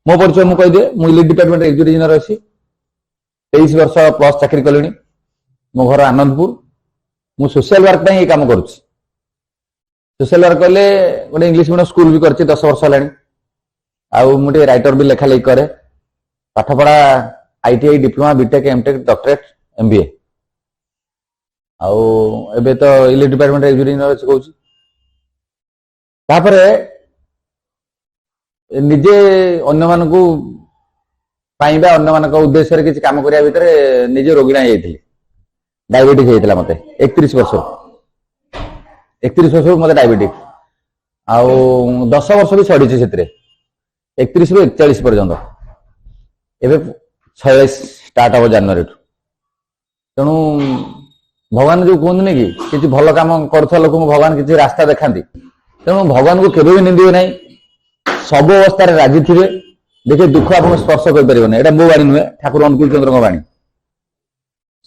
मो परिचय मुझे कहीदे मुझे इलेक्ट्रिक डिपार्टमेंट एक्जीक्यूटिव इंजीनियर अच्छी 23 वर्ष प्लस चाकरी कली मो घर आनंदपुर मु सोशल वर्क ये काम कर सोशल वर्क कले गोटे इंग्लिश मीडियम स्कूल भी कर 10 वर्ष है मुझे राइटर भी लेखा लेखी करे पाठ पढ़ा ITI diploma BTech MTech doctorate MBA एबे तो इलेक्ट्रिक डिपार्टमेंट एक्जीक्यूटिव इंजीनियर अच्छी कहूँ तापरे निजे अन्य मानक अन्य मान उद्देश्य किसी काम करिया भितर निजे रोगिणा जाइए डायबिटीज होता मत 31 वर्ष 31 वर्ष मत डायबिटीज आउ 10 वर्ष भी सड़ी से 31 रु 41 पर्यंत एवं 46 स्टार्ट हम जनवरी तेणु भगवान जो कहते कि किसी भल कम कर लोक भगवान किसी रास्ता देखा तेणु भगवान को केवे भी निंदे ना सब अवस्था राजी थे देखिए दुख आप स्पर्श कर यहाँ मो बाणी नुहे ठाकुर अनुकूल चंद्र बाणी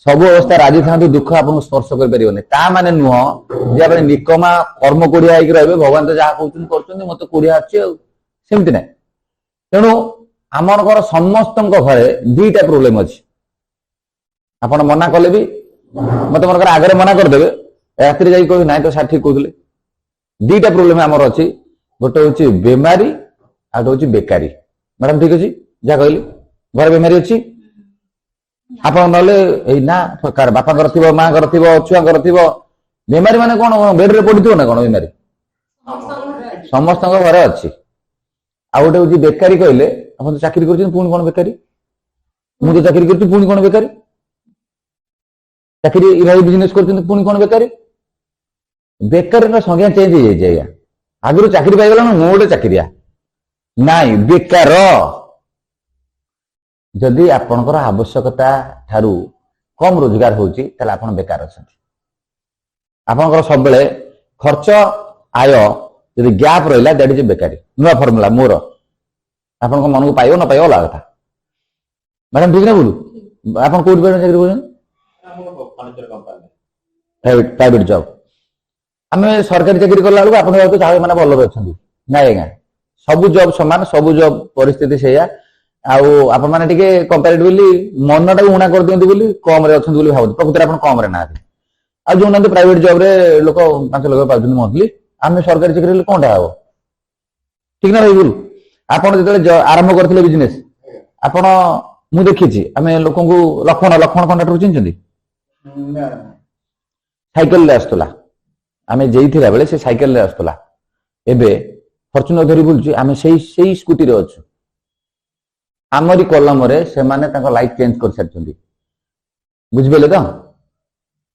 सब अवस्था राजी था दुख आप स्पर्श कर माने नुह जे आप निकमा कर्म कोड़िया रही भगवान तो जहाँ कहते मत कोड़िया अच्छे सेमती ना तेणु आमर समस्त घरे दुईटा प्रोब्लेम अच्छी आप मना कले भी मत मन आगे मना करदे राति जा कह ना तो सार ठीक कहते दुईटा प्रोब्लेम आमर अच्छी गोटे हूँ बेमारी आ गोटे हूँ बेकारी मैडम ठीक अच्छे जहाँ कहली घर बेमारी अच्छी आप ना बापा थी माँ थी छुआ थी बेमारी माने कौन बेड्रे पड़ो ना कौन बेमारी समस्त घरे अच्छी आ गोटे हूँ बेकारी कहले आप तो चाकरी कर कौन बेकारी मुझे चाकरी कर कौन बेकारी चाकरी बिजनेस कर कौन बेकारी बेकारी संज्ञा चेंज हो जाए आगु चाकरी पाइगला मो गोटे चाकरिया नाई बेकार जदि आपणकर आवश्यकता ठारू कम रोजगार होची ताले आपण बेकार अछंती आपणकर सब बेले खर्च आय यदि गैप रहिला दैट इज बेकारी नुआ फार्मूला मोर आपन को मन को पाइयो न पाइयो ला कथा मैडम ठीक ना बोलू आपन कोड पे चाकरी करन फर्नीचर कंपनी प्राइवेट जॉब आमे सरकारी चाकरी करला लोग आपन तो चाहे माने भलो अछंती ना आज्ञा सब जॉब समान सब जॉब परिस्थिति सेया आप मैंने टिके कंपेरेटिवली मन टाक उणा कर दियंती बोली कम रे अछंती बोली भाबत प्रकृति आपन कम रे ना आ जो ना प्राइवेट जॉब रे लोक 5 लाख पाउछन मंथली आमे सरकारी चाकरी ले कोनटा हो ठीक ना भाई बोल आपन जते आरंभ करथिले बिजनेस आपन मु देखिछि आमे लोकन को लखन कॉन्ट्रैक्टर चिन्हछंती साइकिल ले आस्तला आमे जेइथिला बेले से साइकिल ले आस्तला एबे फॉर्च्यूनर धरी बुलछि आमे सेही स्कूटी रे अछु आमरी कलम रे से माने ताको लाइफ चेंज कर सारछंती बुझबेले तो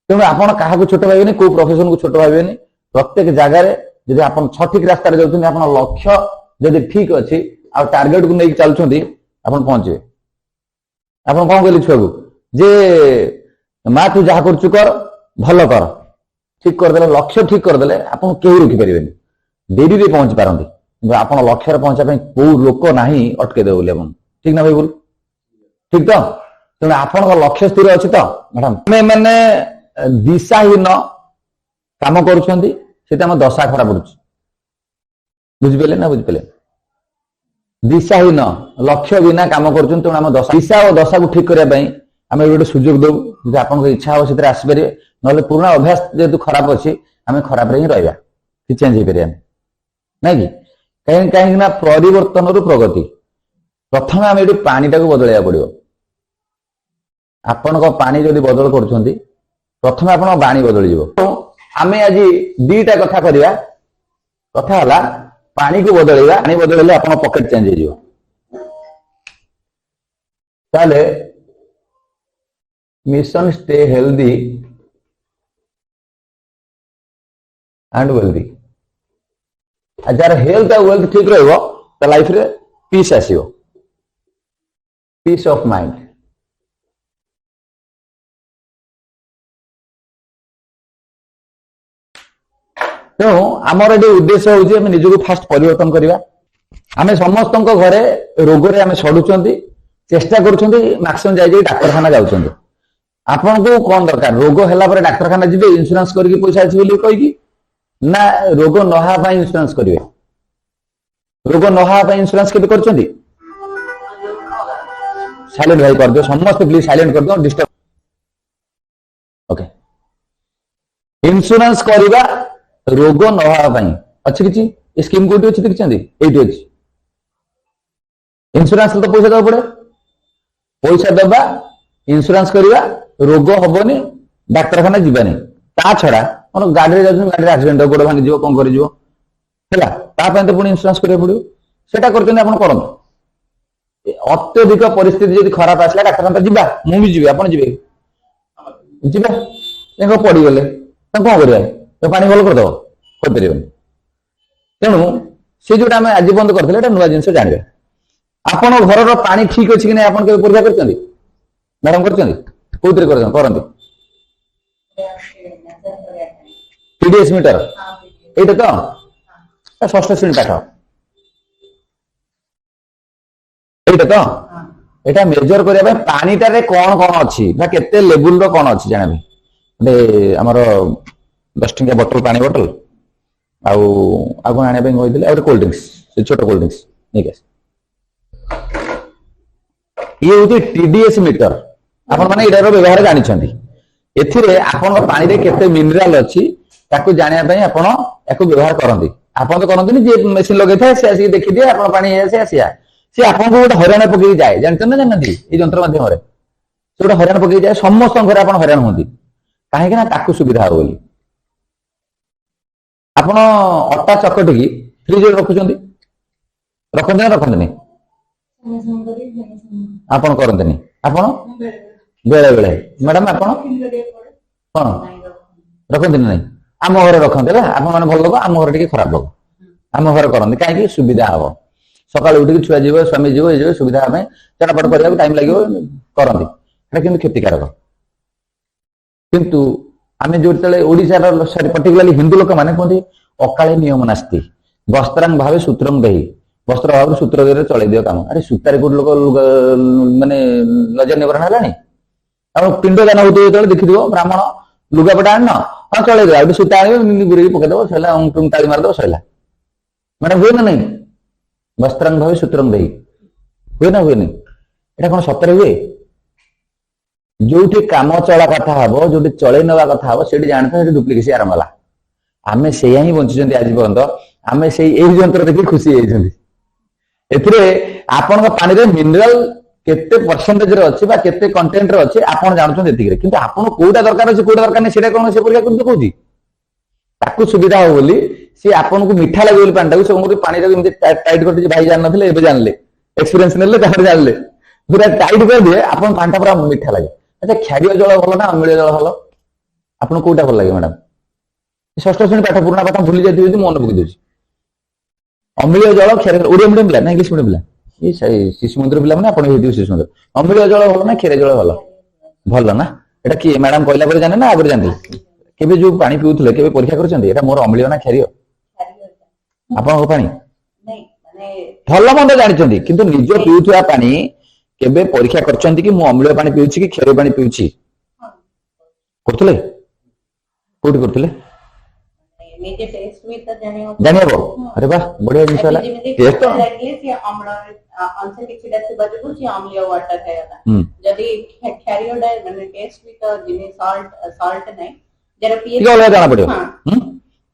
तेणु आपण काहा को छोट भाबेनी को प्रोफेशन को छोट भाबेनी प्रत्येक जगह रे जदि आपण सठिक रास्ता रे जाउछंती आपण लक्ष्य जदि ठीक अछि आ टार्गेट को नै चलछंती आपण पहुंचबे आपण कोन कहली छुआ को जे मा तू जहा करछु कर भलो कर ठीक कर देले लक्ष्य ठीक कर देले आपण केही रोकी परिबेनी डेरी रे पहुंच पारंती आपण लक्ष्य रे पहुंचा पई को लोक नाही अटके दे बोले आपण ठीक ना भाई बोल ठीक तो तेणु आपण लक्ष्य स्थिर अच्छी तो मैडम मैंने दिशाहीन काम करुँच दशा खराब पड़ुछ बुझिपारे ना बुझिपारे दिशाहीन लक्ष्य बिना काम करुँ तेणु आम दिशा और दशा को ठीक करने आम गोटे सुजोग दौ जो आप इच्छा हो से आसपारे ना पुराणा अभ्यास जेहतु खराब अच्छी आम खराब ही रहा कि चेंज हो पारे ना कि कहीं परिवर्तन रु प्रगति प्रथम आम ये पानी टाक बदलैया पड़ो आपण पानी जदि बदल कर प्रथम आप बाणी बदल आम आज दीटा कथा करवा कथा है पानी को बदलैया पानी बदल आप पकेट चेंज हो ताले mission stay healthy and wealthy jar health और वेल्थ ठीक रही लाइफ रे पीस आसो पीस ऑफ माइंड तेणु आमर ये उद्देश्य हूँ निजक फास्ट परिवर्तन करवा आम समस्त घरे रोग सड़ुंट चेष्टा करेक्सीम जाए डाक्तखाना जाऊँ आपन को कौन दरकार रोग है डाक्तखाना जी इंश्योरेंस करके पैसा अच्छी कहीकि ना रोग नहा इंश्योरेंस करेंगे रोग नहा इंश्योरेंस के साइलेंट भाई कर दियो समस्त प्लीज साइलेंट कर दियो डिस्टर्ब ओके इंश्योरेंस करवा रोग न होगा पई अच्छी किछि स्कीम कोठी अछि देखछंदी एठी अछि इंश्योरेंस तो पैसा दबा पड़े पैसा दबा इंश्योरेंस करवा रोग हबनी डाक्तरखाना जीवानी ता छड़ा मन गाड़ी जाउछन गाड़ी एक्सीडेंट गोड़ भांगी जीव कोन करि जीव हैला ता पय तो पुनी इंश्योरेंस करिया पड़ियो सेटा करतनी आपण करन अत्यधिक परिस्थिति यदि खराब आसला डाक्तरखाना जीवा मु भी जीवे आपण जीवे जीवा एगो पड़ी गले त कोन करिया तो पानी भल कर दो कर परिबन तेणु से जोटा हम आज बंद करथिले एटा नुवा जिंस जानिबे आपण घर रो पानी ठीक अछि कि नै आपण के परीक्षा करछंदी मैडम करछंदी कोउतरे करछन टीडीएस मीटर एटा तो षष्ठ श्रेणी पाठ एटा तो एटा मेजर करिया पानी टारे कोन कोन अछि बा केते लेवल रो कोन अछि जानाबे बे हमर 10 टंकिया बोतल पानी बोतल आउ आगु आने पे कहइले और कोल्ड ड्रिंक्स से छोटो कोल्ड ड्रिंक्स ठीक है ये होती टीडीएस मीटर आपण माने इडारो व्यवहार जानि छथि एथिरे आपण पानी रे केते मिनरल अछि ताकू जानिया पई आपण एको व्यवहार करंती आपण तो करंती जे मशीन लगे था से आसी देखि दिया आपण पानी से आसिया से आपण को गोटे हरियाणा पकई जाए जानते ना जानते ये जंत्र माध्यम रे से गोटे हरियाणा पकई जाए समस्त घर आपण हरियाणा होंती काहे कि ना ताकू सुविधा हो बोली आपण अटा चकटी की फ्रिज रे रखुचंती रखंते ना रखंते आपण करंतनी आपण बेले बेले मैडम आपण कोन रखंते नहीं आम घर रखते ना आप मैंने भल लोक आम घर टे खराब लोक आम घर करते कहीं सुविधा हम सकाल उठिक छुआ जीव स्वामी जीव ये सुविधा हमें चटापट करने टाइम लगे करते कि क्षतिकारक किंतु आम जो ओडार पर्टिकुलाली हिंदू लोक मैंने कहते अकाले नियम नास्ती वस्त्रांग भावे सूत्रम दही वस्त्र भाव सूत्र दे चल दियो काम अरे सूतार कोट लोक मानने लज्जा निवारण है पिंड दान होते देखिद ब्राह्मण लुगापटा आण हाँ चल गया सूता आने गुरी पकईदेव सैला ताली मारदेव सैला मैंने हुए ना नहीं वस्त्रांग भावे सूत्रम दही हुए ना हुए नहीं एटा कौन सतरे हुए जो काम चला कथा हम जो चल नवा कथा हम से जानते डुप्लिकेसी आरंभ है आम से ही बंची आज पर्यंत आम से जंत्र देखिए खुशी होती आपण पानी मिनरल केते परसेंटेज रे अछि बा केते कंटेंट रे अछि आपण जानछन एतिक रे किंतु आपण कोडा दरकार अछि कोडा दरकार नै सेटा कोन से परीक्षा करते कहूची ताकू सुविधा हो बोली से आपण को मीठा लागे बोली पानी से उमरे पानी रे इमते टाइट करते भाई जान नथिले एबे जानले एक्सपीरियंस नेले तापर जानले पूरा टाइट कर दिए आपण पानी पूरा मीठा लागे अच्छा क्षारीय जल भलो ना अम्लीय जल भलो आपण कोडा भल लागे मैडम षष्ठ श्रेणी पाठ पुराना पाठ भूली जाती होती मन पकई देछि अम्लीय जल क्षारीय ओडिया मीडियम पिला ना इंग्लिश मीडियम पिला ये शिशु मंदिर पिला मैंने आपण हेतु शिशु मंदिर अम्लीय जल भल ना क्षीर जल भल भल ना एटा कि मैडम कहला पर जाने ना आगर जानते केबे जो पानी पिउथले केबे परीक्षा करछन्ती एटा मोर अम्लीय ना क्षारीय आपण को पानी नै माने भल मंद जानिछन्ती किंतु निज पिउथुआ पानी केबे परीक्षा करछन्ती कि मु अम्लीय पानी पिउछि कि क्षारीय पानी पिउछि करथले कोठी करथले नीचे टेस्ट में तो जानिबो अरे वाह बढ़िया जिंस वाला टेस्ट तो लागले से अम्ल अंश किछि दस बजे से अम्लीय वाटर खायता जदी क्षारीय डाय माने टेस्ट में तो जिने सॉल्ट नै जरा पीए ठीक है जाना पड़ियो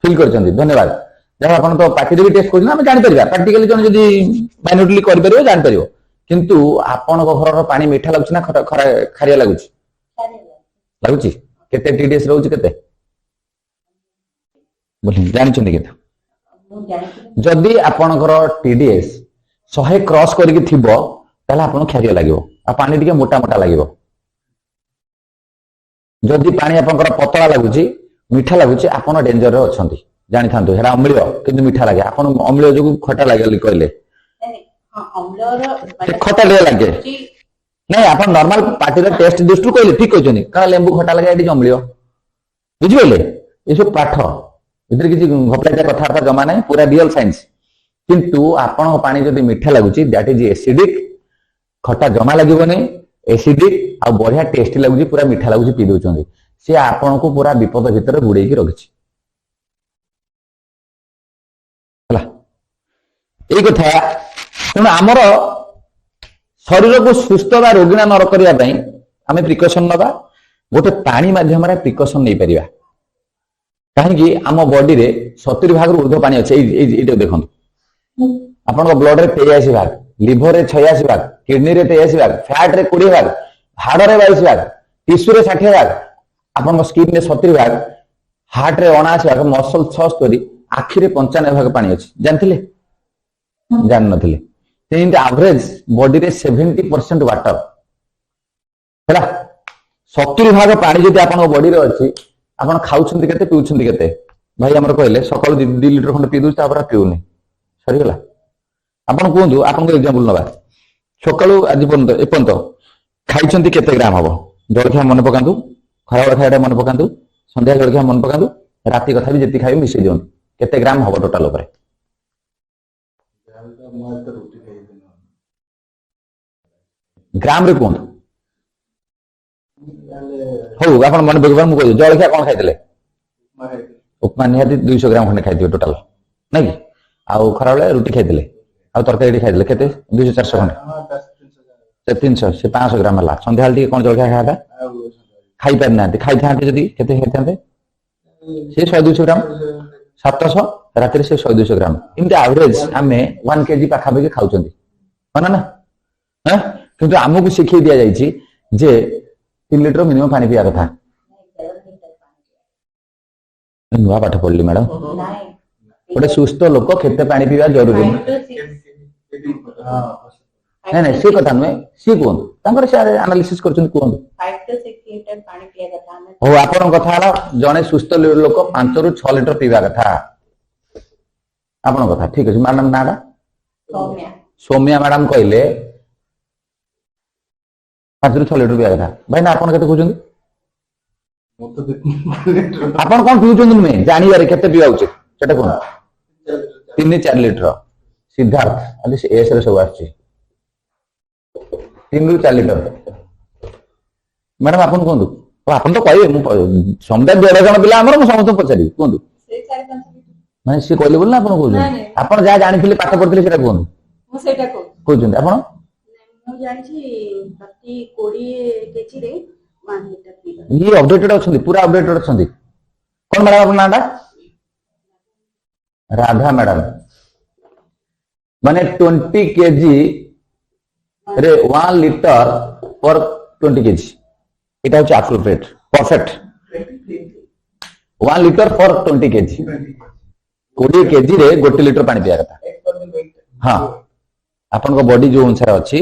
फील करछन्ती धन्यवाद जब आपण तो पार्टी भी टेस्ट करना हम जानि परिबा प्रैक्टिकली जन जदी माइन्यूटली कर परिबो जानि परिबो किंतु आपण को घर रो पानी मीठा लागुछ ना खारिया लागुछ लागुछ केते टीडीएस रहउछ केते बोली जानि छन्ती केते जदी आपणकर टीडीएस 100 क्रॉस करके थिबो ताला आपण खारिया लागिवो आ पानी टिके मोटा मोटा लागिवो जदी पानी आपणकर पतला लागुची मीठा लागुची आपण डेंजर रे अछंती जानि थांतो हेरा अम्लीय किंतु मीठा लागे आपण अम्लीय जो खटा लागे कहले हां अम्लर खटा लागे नहीं आप नॉर्मल पार्टी टेस्ट दृष्टि कहले ठीक कहछनी का लेंबू खटा लगे एटी अम्लीय बुझिबेले ये सब पाठ इधर किसी घपलाइटा कथा जमा नहीं पूरा रियल साइंस किंतु आपण पानी जदी मीठा लागुची दैट इज एसिडिक खटा जमा लागबोनी एसिडिक आ बढ़िया टेस्टी लागुची पूरा मीठा लागुची पी दोचंदी से आपण को पूरा विपद भितर बुड़े की रखिछि हला ए कथा तेणु आमर शरीर को सुस्थ बा रोगिणा न करबा पई आमे प्रिकॉशन नबा गोटे पानी माध्यम रे प्रिकॉशन नै परिबा कहीं आम बॉडी रे 70 भाग ऊर्ध्व पानी अच्छे ये देखो आपण ब्लड रे 83 भाग लिवर रे 86 भाग किडनी रे 83 भाग फैट रे 20 भाग हाड़ रे 22 भाग टिश्यू रे 60 भाग आपण स्किन रे 70 भाग हार्ट रे 79 भाग मसल 76 आखि रे 95 भाग पानी अच्छे जानथिले जान नथिले तेन एवरेज बॉडी रे 70% वाटर हैला 70 भाग पानी जदि आपण बॉडी रे अछि आपण खाउछन्ती केते पिउछन्ती केते भाई हमर कहले सकाळ 2 लीटर खंड पी दूछ तापर पिउनी सरी गेला आपण कोंदु आपण को एग्जांपल नबा सकाळ आज पर्यंत एपंत खाइछन्ती केते ग्राम हबो जलखिया मन पकांतु खराबेला खाइडा मन पकांतु संध्या जलखिया मन पकांतु राती कथा भी जेति खाइ मिसै दियन केते ग्राम हबो टोटल ऊपर ग्राम रे कोंदु हो आपण मन बगवान मु कहि जलखिया कोन खाइतले उपमा निहाती 200 ग्राम खंडे खाइदियो टोटल नै कि आउ खराबेला रुटी खाइतले आउ तरकारी खाइतले केते 200 400 खंडे से 300 से 500 ग्राम हला संध्या टी कोन जलखिया खाइता खाइ पर नांती खाइ थांते जदी केते खाइथांते से 100 200 ग्राम 700 रात्रि से 100 200 ग्राम इनते एवरेज हमें 1 केजी पाखा बगे खाउचंती माना ना हैं किंतु हमकु सिखै दिया जाईची जे 3 लीटर मिनिमम पानी पिया कथा नुआ पाठ पढ़ली मैडम गोटे सुस्थ लोक केते पानी पीवा जरूरी नहीं नहीं से कथा नुए सी कोन तांकर से एनालिसिस करछन कोन 5 to 6 लीटर पानी पिया कथा हम हो आपन कथा हला जने सुस्थ लोक 5 रु 6 लीटर पीवा कथा आपन कथा ठीक अछि मैडम नाडा सौम्या मैडम कहले 5 रु 6 लीटर पीवा कथा भाई ना आपन केते कहउछन आपण कोन पिउछन नुए जानि यार केते पीवा उचित सेटा कोन 3-4 लीटर सिद्धार्थ अली एस रे सब आछि 3 रु 4 लीटर मैडम आपन कोन आपन तो कहबे मु समदा 1.5 जण पिला हमर मु समस्त पछारी कोन से 4-5 लीटर माने से कहले बोल ना आपन कहउछन आपन जा जानिथिले पाठ पढिथिले सेटा कोन मु सेटा कहउछन आपन मु जानि प्रति 20 केजी रे 1 लीटर पीवा ये अपडेटेड अछंती पूरा अपडेटेड अछंती कोन मैडम आपन नाडा राधा मैडम माने 20 केजी रे 1 लीटर पर 20 केजी इटा होची एप्रोप्रिएट परफेक्ट 1 लीटर पर 20 केजी 20 केजी रे 1 लीटर पानी पिया कथा हां आपन को बॉडी जो अनुसार अछि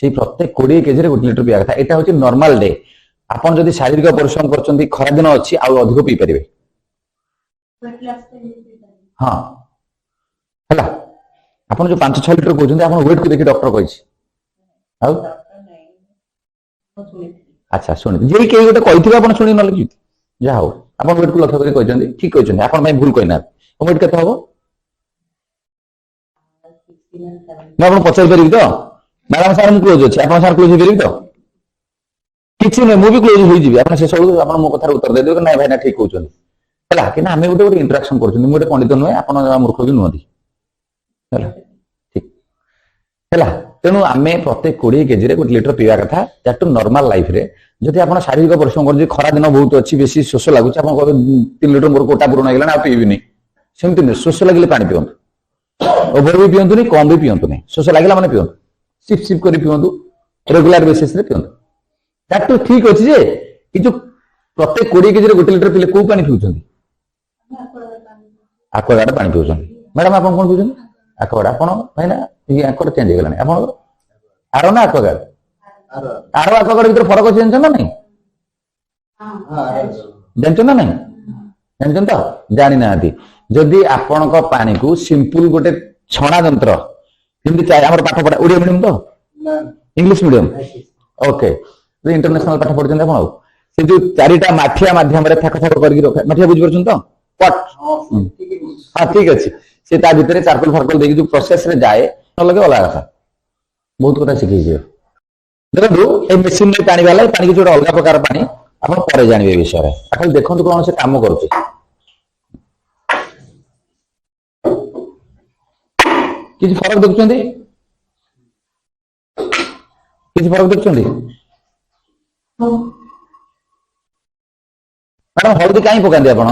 से प्रत्येक 20 केजी रे 1 लीटर पिया कथा एटा होची नॉर्मल डे आपन जदि शारीरिक परिश्रम करचंती खरा दिन अछि आ अधिक पी परिबे हां हला आपन जो 5-6 लीटर कहउछंती आपन वेट को देखि डॉक्टर कहिछि आउ अच्छा सुनि जे के गोटे कहिथिबे आपन सुनि न लिखि जा हो आपन वेट को लक्ष्य करि कहिछंती ठीक कहिछंती आपन भाई भूल कहिना वेट केते हबो मैं आपन पचाइ परिबि तो मैडम सर मु क्लोज अछि आपन सर क्लोज हो परिबि तो किछि नै मु भी क्लोज होई जिबि आपन से सब आपन मो कथा उत्तर दे देबे नै भाई ना ठीक कहउछंती हला कि ना हमें गोटे इंटरेक्शन करछंती मु गोटे पंडित नुए आपन मूर्ख भी नुहंती हला ठीक हला तेणु आमे प्रत्येक 20 केजी रे 1 लीटर पीवा कथा दैट टू नॉर्मल लाइफ रे जदि आपन शारीरिक परिश्रम कर जे खरा दिन बहुत अछि बेसी शोष लागुछ आपन कहबे 3 लीटर मोर कोटा पूर्ण गेला ना पीबी नै सेमति नै शोष लागले पानी पियंतु ओवर भी पियंतु नै कम भी पियंतु नै शोष लागला माने पियंतु सिप सिप करी पियंतु रेगुलर बेसिस रे पियंतु दैट टू ठीक अछि जे कि जो प्रत्येक 20 केजी रे 1 लीटर पिले को पानी पिउछंती एक्वागार्ड पानी पिउछंती मैडम आपन कोन पिउछंती एक्वागार्ड आपन भाई ना ये एक्वागार्ड चेंज हो गलानी आपन आरो ना एक्वागार्ड आरो एक्वागार्ड भीतर फरक अछि जानछ ना नहीं जानछ ना नहीं जानछ तो जानि नाती जदि आपन को पानी को सिंपल गोटे छणा यंत्र किंतु चाहे हमर पाठ पढा ओडिया मीडियम तो इंग्लिश मीडियम ओके तो इंटरनेशनल पाठ पढछन आपन से जो चारिटा माठिया माध्यम रे थाक थाक करके रख माठिया बुझ परछन तो पट हां ठीक अछि से ता भीतर चारकोल फरकोल देकी जो प्रोसेस रे जाए न लगे वाला कथा बहुत कथा सिखि जे देखो ए मशीन में पानी वाला पानी के जोड़ा अलग प्रकार पानी अपन परे जानिबे विषय रे अखल देखंतु कोन से काम करूची किछ फरक देखुचंदी କିଛି ଫରକ ଦେଖୁଛନ୍ତି? ମ୍ୟାଡାମ ହଳଦୀ କାହିଁ ପକାନ୍ତି ଆପଣ?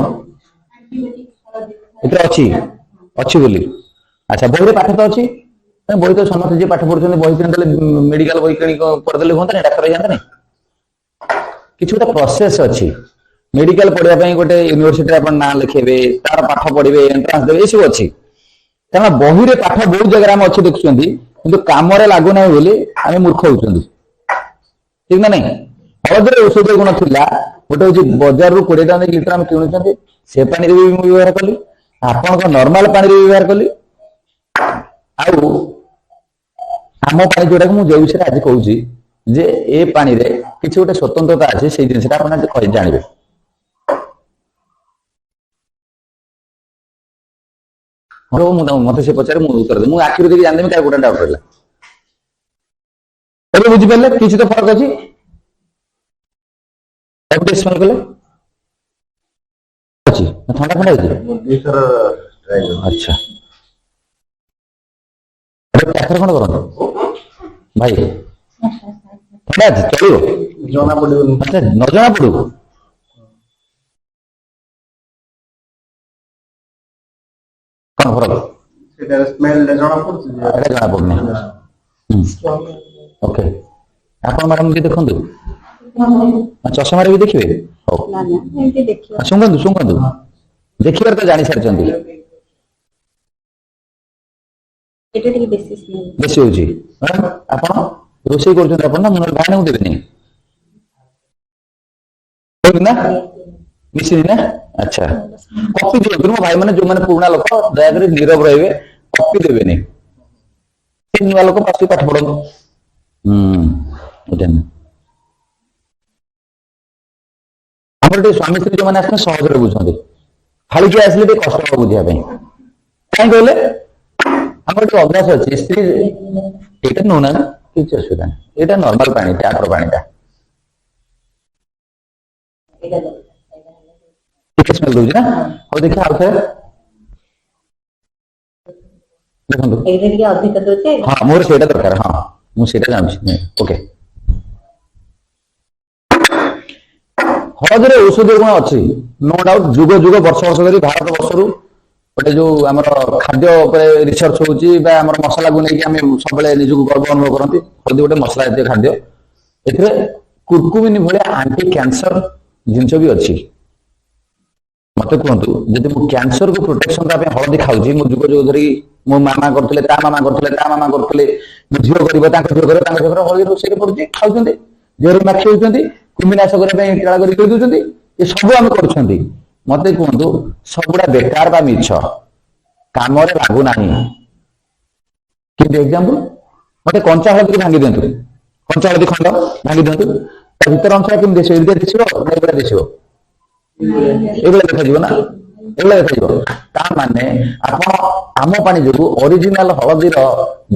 ଏଥିରେ ଅଛି ବୋଲି। ଆଚ୍ଛା, ବହିରେ ପାଠ ତ ଅଛି। ବହି ତ ସମସ୍ତେ ଯିଏ ପାଠ ପଢୁଛନ୍ତି ବହି କିଣିଦେଲେ, ମେଡିକାଲ ବହି କିଣି କରିଦେଲେ ହୁଅନ୍ତାନି, ଡାକ୍ତର ହେଇଯାନ୍ତାନି। କିଛି ଗୋଟେ ପ୍ରୋସେସ ଅଛି। ମେଡିକାଲ ପଢିବା ପାଇଁ ଗୋଟେ ୟୁନିଭର୍ସିଟିରେ ଆପଣ ନାଁ ଲେଖେଇବେ, ତାର ପାଠ ପଢିବେ, ଏଣ୍ଟ୍ରାନ୍ସ ଦେବେ, ଏସବୁ ଅଛି। କାରଣ ବହିରେ ପାଠ ବହୁତ ଜାଗାରେ ଆମେ ଅଛି ଦେଖୁଛନ୍ତି, କିନ୍ତୁ କାମରେ ଲାଗୁନାହିଁ ବୋଲି ଆମେ ମୂର୍ଖ ହଉଛନ୍ତି। ଠିକ ନା ନାଇଁ? ହଳଦୀରେ ଔଷଧ ଗୁଣ ଥିଲା। ଗୋଟେ ହଉଛି ବଜାରରୁ 20 ଟଙ୍କା ଦେଇକି ଲିଟର ଆମେ କିଣୁଛନ୍ତି, ସେ ପାଣିରେ ବି ମୁଁ ବ୍ୟବହାର କଲି, ଆପଣଙ୍କ ନର୍ମାଲ ପାଣିରେ ବ୍ୟବହାର କଲି। ଆଉ ଆମ ପାଣି ଯୋଉଟାକୁ ମୁଁ ଯୋଉ ବିଷୟରେ ଆଜି କହୁଛି ଯେ ଏ ପାଣିରେ କିଛି ଗୋଟେ ସ୍ୱତନ୍ତ୍ରତା ଅଛି, ସେଇ ଜିନିଷଟା ଆପଣ ଆଜି ଜାଣିବେ। ମତେ ସେ ପଚାରେ, ମୁଁ ଉତ୍ତର ଦେବି। ମୁଁ ଆଖିରୁ ଦେଖି ଜାଣିଦେବି କାହାର ଗୋଟେ ଡାଉଟ ରହିଲା। ଏବେ ବୁଝିପାରିଲେ? କିଛି ତ ଫରକ ଅଛି। ସ୍ମେଲ କଲେ ଅଛି ଥଣ୍ଡା ହେଇଛି। ଆଚ୍ଛା, ପାଖରେ କଣ କରନ୍ତୁ ଭାଇ? ଥଣ୍ଡା ଅଛି, ଚଳିବ, ଜଣା ପଡିବନି। ଆଚ୍ଛା, ନ ଜଣା ପଡିବ। କଣ ଫରକ? ଜଣା ପଡୁନି। ଓକେ, ଆପଣ ମ୍ୟାଡାମ ଟିକେ ଦେଖନ୍ତୁ, ଚଷମାରେ ବି ଦେଖିବେ। ହଉ, ଶୁଣନ୍ତୁ, ଦେଖିବାରେ ତ ଜାଣି ସାରିଛନ୍ତି। ବେଶୀ ହଉଛି। ଆପଣ ରୋଷେଇ କରୁଛନ୍ତି, ଆପଣ ନା ମୁଁ ଭାଇନାଙ୍କୁ ଦେବେନି ନା ମିଶିନି ନା? ଆଚ୍ଛା, କପି ଦିଅନ୍ତୁ। ମୋ ଭାଇ ମାନେ ଯୋଉମାନେ ପୁରୁଣା ଲୋକ, ଦୟାକରି ନୀରବ ରହିବେ, କପି ଦେବେନି। ନୂଆ ଲୋକ ପାଠ ପଢନ୍ତୁ। ଆମର ଟିକେ ସ୍ୱାମୀ ସ୍ତ୍ରୀ ଯୋଉମାନେ ଆସିଛନ୍ତି ସହଜରେ ବୁଝନ୍ତି, ଖାଲିକି ଆସିଲେ ଟିକେ କଷ୍ଟ ହବ ବୁଝିବା ପାଇଁ। କାହିଁ କହିଲେ? ଆମର ଟିକେ ଅଭ୍ୟାସ ଅଛି। ସ୍ତ୍ରୀ ଏଇଟା ନଉନାହାନ୍ତି, କିଛି ଅସୁବିଧା ନାହିଁ, ଏଇଟା ନର୍ମାଲ ପାଣି, ଟ୍ୟାପର ପାଣିଟା। ଟିକେ ସ୍ମେଲ ଦଉଛି ନା? ହଉ ଦେଖିବା ଆଉ ଥରେ ଦେଖନ୍ତୁ। ହଁ, ମୋର ସେଇଟା ଦରକାର। ହଁ, ମୁଁ ସେଇଟା ଜାଣୁଛି। ଓକେ, ହଳଦୀରେ ଔଷଧୀୟ ଗୁଣ ଅଛି, ନୋ ଡାଉଟ। ଯୁଗ ଯୁଗ ବର୍ଷ ବର୍ଷ ଧରି ଭାରତ ବର୍ଷରୁ ଗୋଟେ ଯୋଉ ଆମର ଖାଦ୍ୟ ଉପରେ ରିସର୍ଚ୍ଚ ହଉଛି, ବା ଆମର ମସଲାକୁ ନେଇକି ଆମେ ସବୁବେଳେ ନିଜକୁ ଗର୍ବ ଅନୁଭବ କରନ୍ତି। ହଳଦୀ ଗୋଟେ ମସଲା ଜାତୀୟ ଖାଦ୍ୟ। ଏଥିରେ କୁର୍କୁମିନ ଭଳିଆ ଆଣ୍ଟି କ୍ୟାନ୍ସର ଜିନିଷ ବି ଅଛି। ମତେ କୁହନ୍ତୁ, ଯଦି ମୁଁ କ୍ୟାନ୍ସରକୁ ପ୍ରୋଟେକ୍ସନ ଦେବା ପାଇଁ ହଳଦୀ ଖାଉଛି, ମୁଁ ଯୁଗ ଯୁଗ ଧରି ମୋ ମାମା କରୁଥିଲେ, ତା ମାମା କରୁଥିଲେ, ତା ମାମା କରୁଥିଲେ, ମୋ ଝିଅ କରିବ, ତାଙ୍କ ଝିଅ କରିବ, ତାଙ୍କ ଝିଅ କରିବ, ହଳଦୀ ରୋଷେଇରେ ପଡୁଛି, ଖାଉଛନ୍ତି, ଦେହରେ ମାଖି ହେଉଛନ୍ତି, କୃମିନାଶ କରିବା ପାଇଁ ଟିଳା କରି ଦଉଛନ୍ତି। ଏ ସବୁ ଆମେ କରୁଛନ୍ତି। ମତେ କୁହନ୍ତୁ, ସବୁଗୁଡା ବେକାର ବା ମିଛ, କାମରେ ଲାଗୁନାହିଁ। କିନ୍ତୁ ଏକ୍ସାମ୍ପଲ, ମତେ କଞ୍ଚା ହଳଦୀ ଭାଙ୍ଗି ଦିଅନ୍ତୁ, କଞ୍ଚା ହଳଦୀ ଖଣ୍ଡ ଭାଙ୍ଗି ଦିଅନ୍ତୁ, ତା ଭିତର ଅଂଶ କେମିତି ଦିଶିବ? ଏଇଭଳିଆ ଦିଶିବ, ଏଇଭଳିଆ ଦିଶିବ, ଏଇଭଳିଆ ଦେଖାଯିବ ନା? ଏଇଭଳିଆ ଦେଖାଯିବ। ତା ମାନେ ଆପଣ ଆମ ପାଣି ଯୋଗୁ ଅରିଜିନାଲ ହଳଦୀର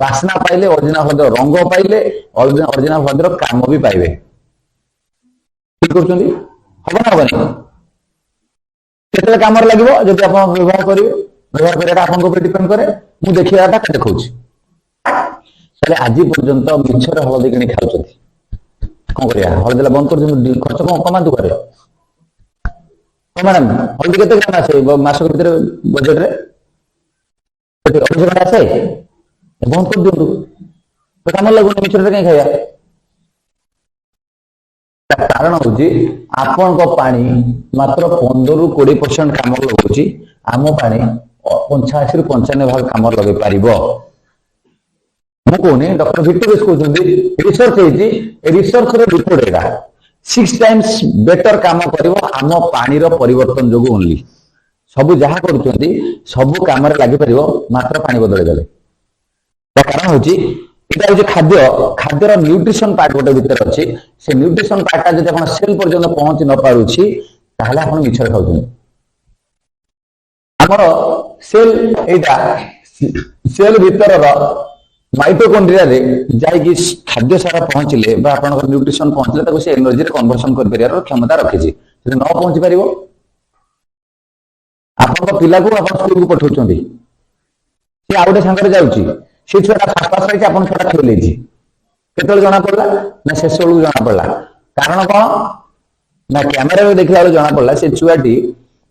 ବାସ୍ନା ପାଇଲେ, ଅରିଜିନାଲ ହଳଦୀର ରଙ୍ଗ ପାଇଲେ, ଅରିଜିନାଲ ହଳଦୀର କାମ ବି ପାଇବେ। ଠିକ କରୁଛନ୍ତି? ହବ ନା ହବନି? କେତେବେଳେ କାମରେ ଲାଗିବ? ଯଦି ଆପଣ ବ୍ୟବହାର କରିବେ। ବ୍ୟବହାର କରିବାଟା ଆପଣଙ୍କ ଉପରେ ଡିପେଣ୍ଡ କରେ। ମୁଁ ଦେଖିବାଟା ଦେଖଉଛି। ତାହେଲେ ଆଜି ପର୍ଯ୍ୟନ୍ତ ମିଛରେ ହଳଦୀ କିଣି ଖାଉଛନ୍ତି। କଣ କରିବା? ହଳଦୀଟା ବନ୍ଦ କରୁଛନ୍ତି, ଖର୍ଚ୍ଚ କଣ କମାନ୍ତୁ ଘରେ। ମ୍ୟାଡାମ, ହଳଦୀ କେତେ ଗ୍ରାମ ଆସେ ମାସକ ଭିତରେ ବଜେଟରେ? 200 ଟଙ୍କା ଆସେ? ବନ୍ଦ କରିଦିଅନ୍ତୁ, କାମ ଲାଗୁନି, ମିଛରେ କାହିଁ ଖାଇବା? କାରଣ ହଉଛି ଆପଣଙ୍କ ପାଣି ମାତ୍ର 15ରୁ 20% କାମରେ ଲଗାଉଛି, ଆମ ପାଣି 85ରୁ 95% କାମରେ ଲଗେଇ ପାରିବ। ମୁଁ କହୁନି, ଡକ୍ଟର ଭିକ୍ଟୋରିୟସ୍ କହୁଛନ୍ତି, ରିସର୍ଚ୍ଚ ହେଇଛି, ରିସର୍ଚ୍ଚର ରିପୋର୍ଟ ଏଇଟା 6 times ବେଟର କାମ କରିବ ଆମ ପାଣିର ପରିବର୍ତ୍ତନ ଯୋଗୁଁ ଓନ୍ଲି। ସବୁ ଯାହା କରୁଛନ୍ତି ସବୁ କାମରେ ଲାଗିପାରିବ ମାତ୍ର ପାଣି ବଦଳେଇ ଦେଲେ। ତା କାରଣ ହଉଛି এটা হচ্ছে খাদ্য, খাদ্যର ନ୍ୟୁଟ୍ରିସନ ପାର୍ଟ ଗୋଟେ ଭିତରେ ଅଛି। ସେ ନ୍ୟୁଟ୍ରିସନ ପାର୍ଟଟା ଯଦି ଆପଣ ସେଲ୍ ପର୍ଯ୍ୟନ୍ତ ପହଞ୍ଚି ନ ପାରୁଛି, ତାହେଲେ ଆପଣ ମିଛରେ ଖାଉଛନ୍ତି। ଆମର ସେଲ୍ ଏଇଟା ସେଲ୍ ଭିତରର ମାଇଟୋକଣ୍ଡ୍ରିଆରେ ଯାଇକି ଖାଦ୍ୟ ସାରା ପହଞ୍ଚିଲେ ବା ଆପଣଙ୍କର ନ୍ୟୁଟ୍ରିସନ ପହଞ୍ଚିଲେ ତାକୁ ସେ ଏନର୍ଜିରେ କନଭର୍ସନ କରିପାରିବାର କ୍ଷମତା ରଖିଛି। ଯଦି ନ ପହଞ୍ଚି ପାରିବ, ଆପଣଙ୍କ ପିଲାକୁ ଆପଣ ସ୍କୁଲକୁ ପଠାଉଛନ୍ତି, ସେ ଆଉ ଗୋଟେ ସାଙ୍ଗରେ ଯାଉଛି, ସେ ଛୁଆଟା ଫାଷ୍ଟ କ୍ଲାସ ପାଇଛି, ଆପଣ ଛୁଆଟା ଫେଲ୍ ହେଇଛି, केतବେଳେ जଣା पड़ला ना शेष बेलू जଣା पड़ला कारण कौन ना कैमेरा में देखला बेलू जଣା पड़ला से छुआटी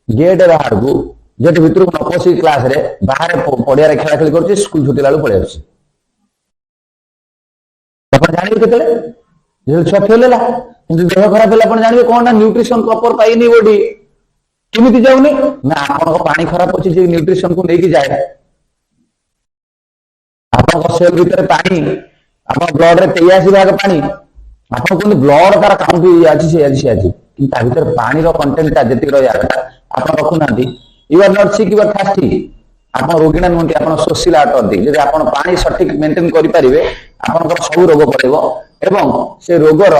गेट बाहर को गेट भीतर को न पसी क्लास रे बाहर पड़िया रे खेला खेली करछि स्कूल छुटी लालू पळे आछि अपन जानिबे केतळे जे छुआ फेल होला किंतु देह खराब होला अपन जानिबे कोन ना न्यूट्रिशन प्रॉपर पाइनी बॉडी केमिति जाउनी ना आपन को पानी खराब अछि जे न्यूट्रिशन को लेके जाए आपन को सेल भीतर पानी आपन ब्लड रे 83 भाग पानी आपन को ब्लड तार काउंट आछि से आछि कि ता भीतर पानी रो कंटेंट ता जति रह जाता आपन रखु नांदी you are not sick you are thirsty आपन रोगिना नहुंती आपन सोशल आटंती जदि आपन पानी सठिक मेंटेन करि परिबे आपन को सब रोग पड़ेबो एवं से रोगर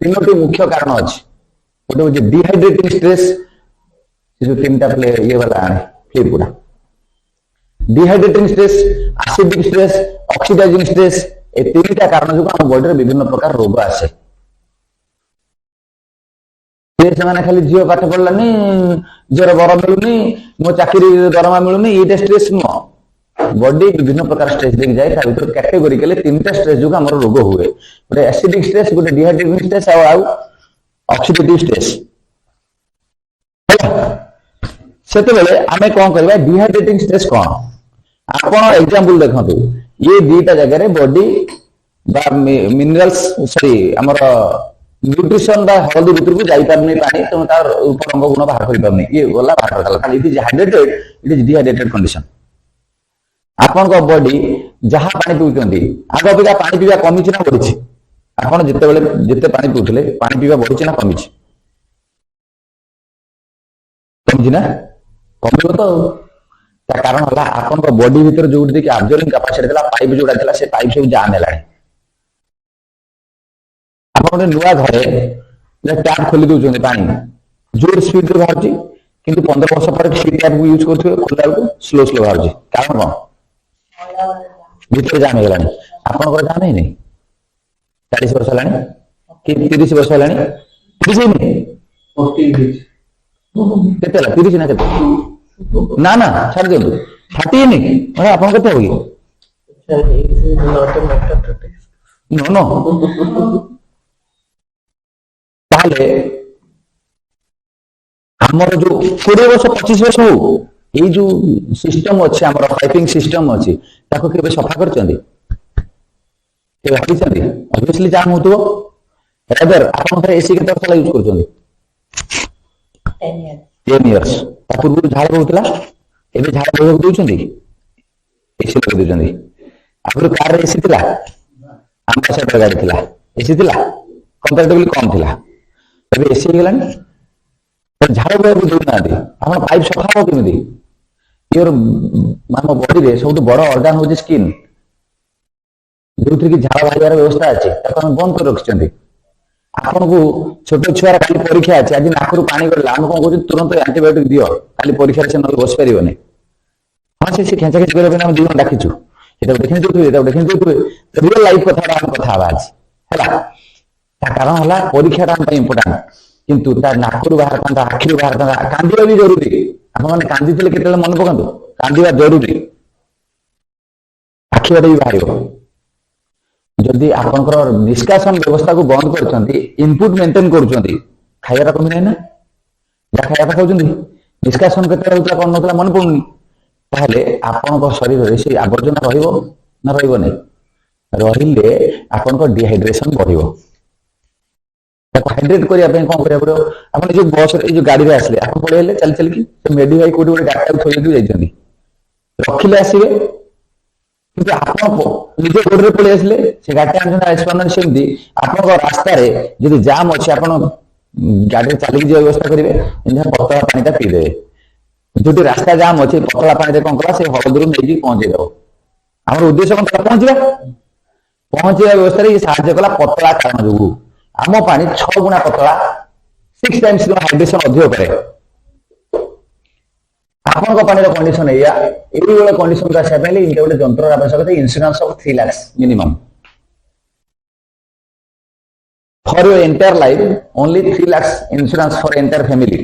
तीनोटी मुख्य कारण अछि गोटे होछि डिहाइड्रेटिंग स्ट्रेस जो तीनटा प्ले ये वाला आने फ्लिप पूरा dehydrating stress acidic stress oxidizing stress ए तीनटा कारण जो हम बॉडी रे विभिन्न प्रकार रोग आसे से माने खाली जियो पाठ पढ़लानी जोर बर मिलुनी मो चाकरी दरमा मिलुनी ये स्ट्रेस नो बॉडी विभिन्न प्रकार स्ट्रेस देख जाए ता भीतर कैटेगोरिकली तीनटा स्ट्रेस जो हमर रोग हुए गोटे एसिडिक स्ट्रेस गोटे डिहाइड्रेटिंग स्ट्रेस आ ऑक्सीडेटिव स्ट्रेस सेते बेले आमे कोन करबा डिहाइड्रेटिंग स्ट्रेस कोन आपण एग्जांपल देखंतु ये दीटा जगह रे बॉडी बा मिनरल्स सॉरी हमर न्यूट्रिशन बा हल्दी भीतर को जाई पारनी पानी तो तार ऊपर अंग गुण बाहर करि पारनी ये गला बाहर करला खाली it is hydrated it is dehydrated condition आपन को बॉडी जहां पानी पिउचंदी आगो बिगा पानी पीवा कमी छि ना बढ़ी छि आपण जते बेले जते पानी पिउथले पानी पीवा बढ़ी छि ना कमी छि कमी ना कमिबो तो ता कारण होला आपन को बॉडी भीतर जो देखि अब्जॉर्बिंग कैपेसिटी देला पाइप जोडा देला से पाइप सब जाम हेलाणी आपण नुआ घरे टैप खोली दउछन पानी जोर स्पीड रे बाहर किंतु 15 वर्ष पर सी टैप को यूज करथि खोला को स्लो स्लो बाहर कारण कोन भीतर जाम हेलाणी आपण को जाम नहीं 40 वर्ष हेलाणी कि 30 वर्ष हेलाणी 30 नहीं 40 केते ला 30 ना केते ना ना छाड़ दे 30 नहीं अरे आपण केते होगी नो नो ताले हमर जो 20 वर्ष 25 वर्ष हो ये जो सिस्टम अछि हमर पाइपिंग सिस्टम अछि ताको केबे सफा करचंदी के भाबी चंदी ऑब्वियसली जाम होतो रेदर आपण थरे एसी के तरफ यूज करचंदी 10 इयर्स ता पूर्व झाड़ होतला एबे झाड़ होय दोचंदी एसी लगे दोचंदी आगु कार रे एसी थिला एम्बेसडर गाड़ी थिला एसी थिला कंपैरेटिवली कम थिला एबे एसी गेलानी तो झाड़ होय दो ना दे आपण पाइप सफा हो केमिदी योर मानो बॉडी रे सब बड़ ऑर्गन हो स्किन जो कि झाड़ बाहर व्यवस्था अछि ताको हम बंद कर रखचंदी आपन को छोट छुआर खाली परीक्षा अछि आज नाकरू पानी गला हम कोन कहू तुरंत एंटीबायोटिक दियो खाली परीक्षा से न बस परिबने हां से खेंचा खेच करे हम जीवन डाकिछु एटा देखिन जोतु रियल लाइफ कथा हम कथा आवाज हैला ता कारण हला परीक्षा टाइम पे इंपोर्टेंट किंतु ता नाकरू बाहर कांदा आखिर बाहर कांदा कांदिया भी जरूरी हम माने कांदी थिले केतेले मन पकांदो कांदिया जरूरी आखिर भी बाहरिबो जदि आपनकर निष्कासन व्यवस्था को बंद करचंती इनपुट मेंटेन करचंती खाइरा कमी नै ना जा खाइरा खाउचंती निष्कासन केते रहउतला कोन नतला मन पडुनी ताहले आपनकर शरीर रे से आवर्जना रहिबो ना रहिबो नै रहिले आपनकर डिहाइड्रेशन बढ़िबो ताको हाइड्रेट करिया पे कोन करिया पड़ो आपन जो बस रे जो गाड़ी रे आसले आपन पळेले चल चल की से मेडी भाई कोडी गाड़ी थोई दि जाइछंती रखिले आसीबे किंतु आपण निजे गोडरे पळे आसले से गाड़ी आन एक्सपेरिमेंट सेमदी आपण रास्ता रे जदि जाम अछि आपण गाड़ी चली जे व्यवस्था करिवे इंधा पतला पानी ता पी देबे जदि रास्ता जाम अछि पतला पानी रे कोन करा से हळदरू नेजी पहुंचे दो हमर उद्देश्य कोन पहुंचे व्यवस्था रे साहाय्य कला पतला कारण जोगु आम पानी 6 गुना पतला 6 टाइम्स हाइड्रेशन अधिक करे आपन को पानी रो कंडीशन एया एई वाला कंडीशन का से पहले इनके गोटे जंत्र आवश्यकता insurance of 3 lakh minimum for your entire life only 3 lakh insurance for entire family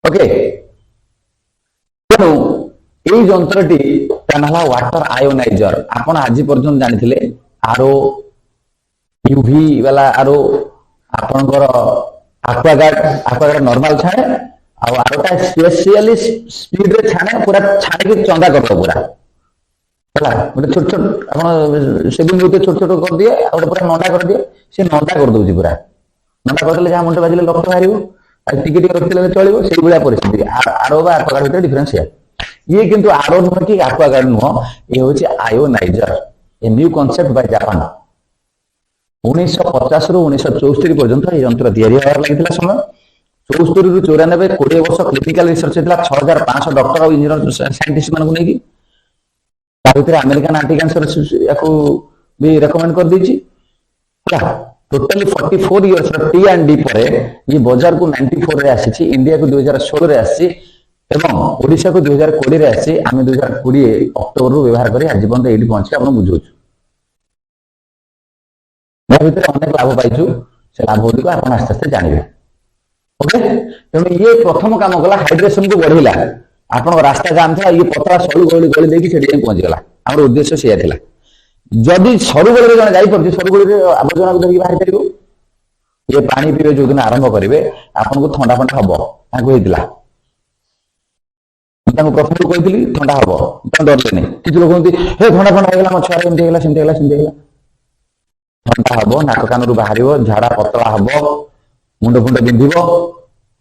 okay तेणु ये এই যন্ত্রটি ତା ନାଁ ହେଲା ୱାଟର ଆୟୋନାଇଜର। ଆପଣ ଆଜି ପର୍ଯ୍ୟନ୍ତ ଜାଣିଥିଲେ ଆରୋ, ୟୁଭି ବାଲା ଆରୋ, ଆପଣଙ୍କର ଆକ୍ୱାଗାର୍ଡ ନର୍ମାଲ ଛାଣେ, ଆଉ ଆରୋଟା ସ୍ପେସିଆଲି ସ୍ପିଡ ରେ ଛାଣେ, ପୁରା ଛାଣିକି ଚନ୍ଦା କରିଦବ ପୁରା ହେଲା। ଗୋଟେ ଛୋଟ ଛୋଟ ଆପଣ ସେଭିଂ ଗୋଟେ ଛୋଟ ଛୋଟ କରିଦିଏ, ଆଉ ଗୋଟେ ପୁରା ନଣ୍ଡା କରିଦିଏ, ସେ ନଣ୍ଡା କରିଦଉଛି ପୁରା। ନଣ୍ଡା କରିଦେଲେ ଯାହା ମୁଣ୍ଡ ବାଜିଲେ ରକ୍ତ ବାହାରିବ, ଆଉ ଟିକେ ଟିକେ ରଖିଥିଲେ ଚଳିବ, ସେଇଭଳିଆ ପରିସ୍ଥିତି। ଆରୋ ବା ଆକ୍ୱାଗାର୍ଡ ଭିତରେ ଡିଫରେନ୍ସ ଇଏ। ଇଏ କିନ୍ତୁ ଆରୋ ନୁହଁ କି ଆକ୍ୱାଗାର୍ଡ ନୁହଁ, ଇଏ ହଉଛି ionizer, a new concept by Japan. 1950 ରୁ 1964 ପର୍ଯ୍ୟନ୍ତ এই ଯନ୍ତ୍ର ତିଆରି ହେବାର ଲାଗିଥିଲା ସମୟ। 74 ରୁ 94 20 ବର୍ଷ କ୍ଲିନିକାଲ ରିସର୍ଚ୍ଚ ହେଇଥିଲା 6500 ଡକ୍ଟର ଆଉ ଇଞ୍ଜିନିୟର ସାଇଣ୍ଟିଷ୍ଟ ମାନଙ୍କୁ ନେଇକି। ତା ଭିତରେ ଆମେରିକାନ ଆଣ୍ଟି କ୍ୟାନ୍ସର ୟାକୁ ବି ରେକମେଣ୍ଡ କରିଦେଇଛି ହେଲା। ଟୋଟାଲି 44 ଇୟର୍ସ ର T&D ପରେ ଇଏ ବଜାରକୁ 94 ରେ ଆସିଛି, ଇଣ୍ଡିଆକୁ 2016 ରେ ଆସିଛି ଏବଂ ଓଡ଼ିଶାକୁ 2020 ରେ ଆସିଛି। ଆମେ 2020 ଅକ୍ଟୋବରରୁ ବ୍ୟବହାର କରି ଆଜି ପର୍ଯ୍ୟନ୍ତ ଏଇଠି ପହଞ୍ଚି ଆପଣ ବୁଝଉଛୁ। ୟା ଭିତରେ ଅନେକ ଲାଭ ପାଇଛୁ, ସେ ଲାଭ ଗୁଡ଼ିକ ଆପଣ ଆସ୍ତେ ଆସ୍ତେ ଜାଣିବେ। ଓକେ, ତେଣୁ ଇଏ ପ୍ରଥମ କାମ କଲା, ହାଇଡ୍ରେସନକୁ ବଢେଇଲା। ଆପଣଙ୍କ ରାସ୍ତା ଜାମ୍ ଥିଲା, ଇଏ ପତଳା ସରୁ ଗଳି ଦେଇକି ସେଠି ଯାଇ ପହଞ୍ଚିଗଲା। ଆମର ଉଦ୍ଦେଶ୍ୟ ସେଇଆ ଥିଲା। ଯଦି ସରୁ ଗଳିରେ ଜଣେ ଯାଇପାରୁଛି, ସରୁ ଗଳିରେ ଆବର୍ଜନାକୁ ଧରିକି ବାହାରି ପାରିବ। ଇଏ ପାଣି ପିଇବେ ଯୋଉଦିନ ଆରମ୍ଭ କରିବେ, ଆପଣଙ୍କୁ ଥଣ୍ଡା ଫଣ୍ଡା ହବ। ତାଙ୍କୁ ହେଇଥିଲା, ମୁଁ ତାଙ୍କୁ ପ୍ରଥମରୁ କହିଥିଲି ଥଣ୍ଡା ହବ, ତାଙ୍କୁ ଡରିଲେନି। କିଛି ଲୋକ କୁହନ୍ତି ହେ ଥଣ୍ଡା ଫଣ୍ଡା ହେଇଗଲା, ମୋ ଛୁଆର ଏମିତି ହେଇଗଲା, ସେମିତି ହେଇଗଲା, ସେମିତି ହେଇଗଲା। ଥଣ୍ଡା ହବ, ନାକ କାନରୁ ବାହାରିବ, ଝାଡା ପତଳା ହବ, ମୁଣ୍ଡ ଫୁଣ୍ଡ ବିନ୍ଧିବ,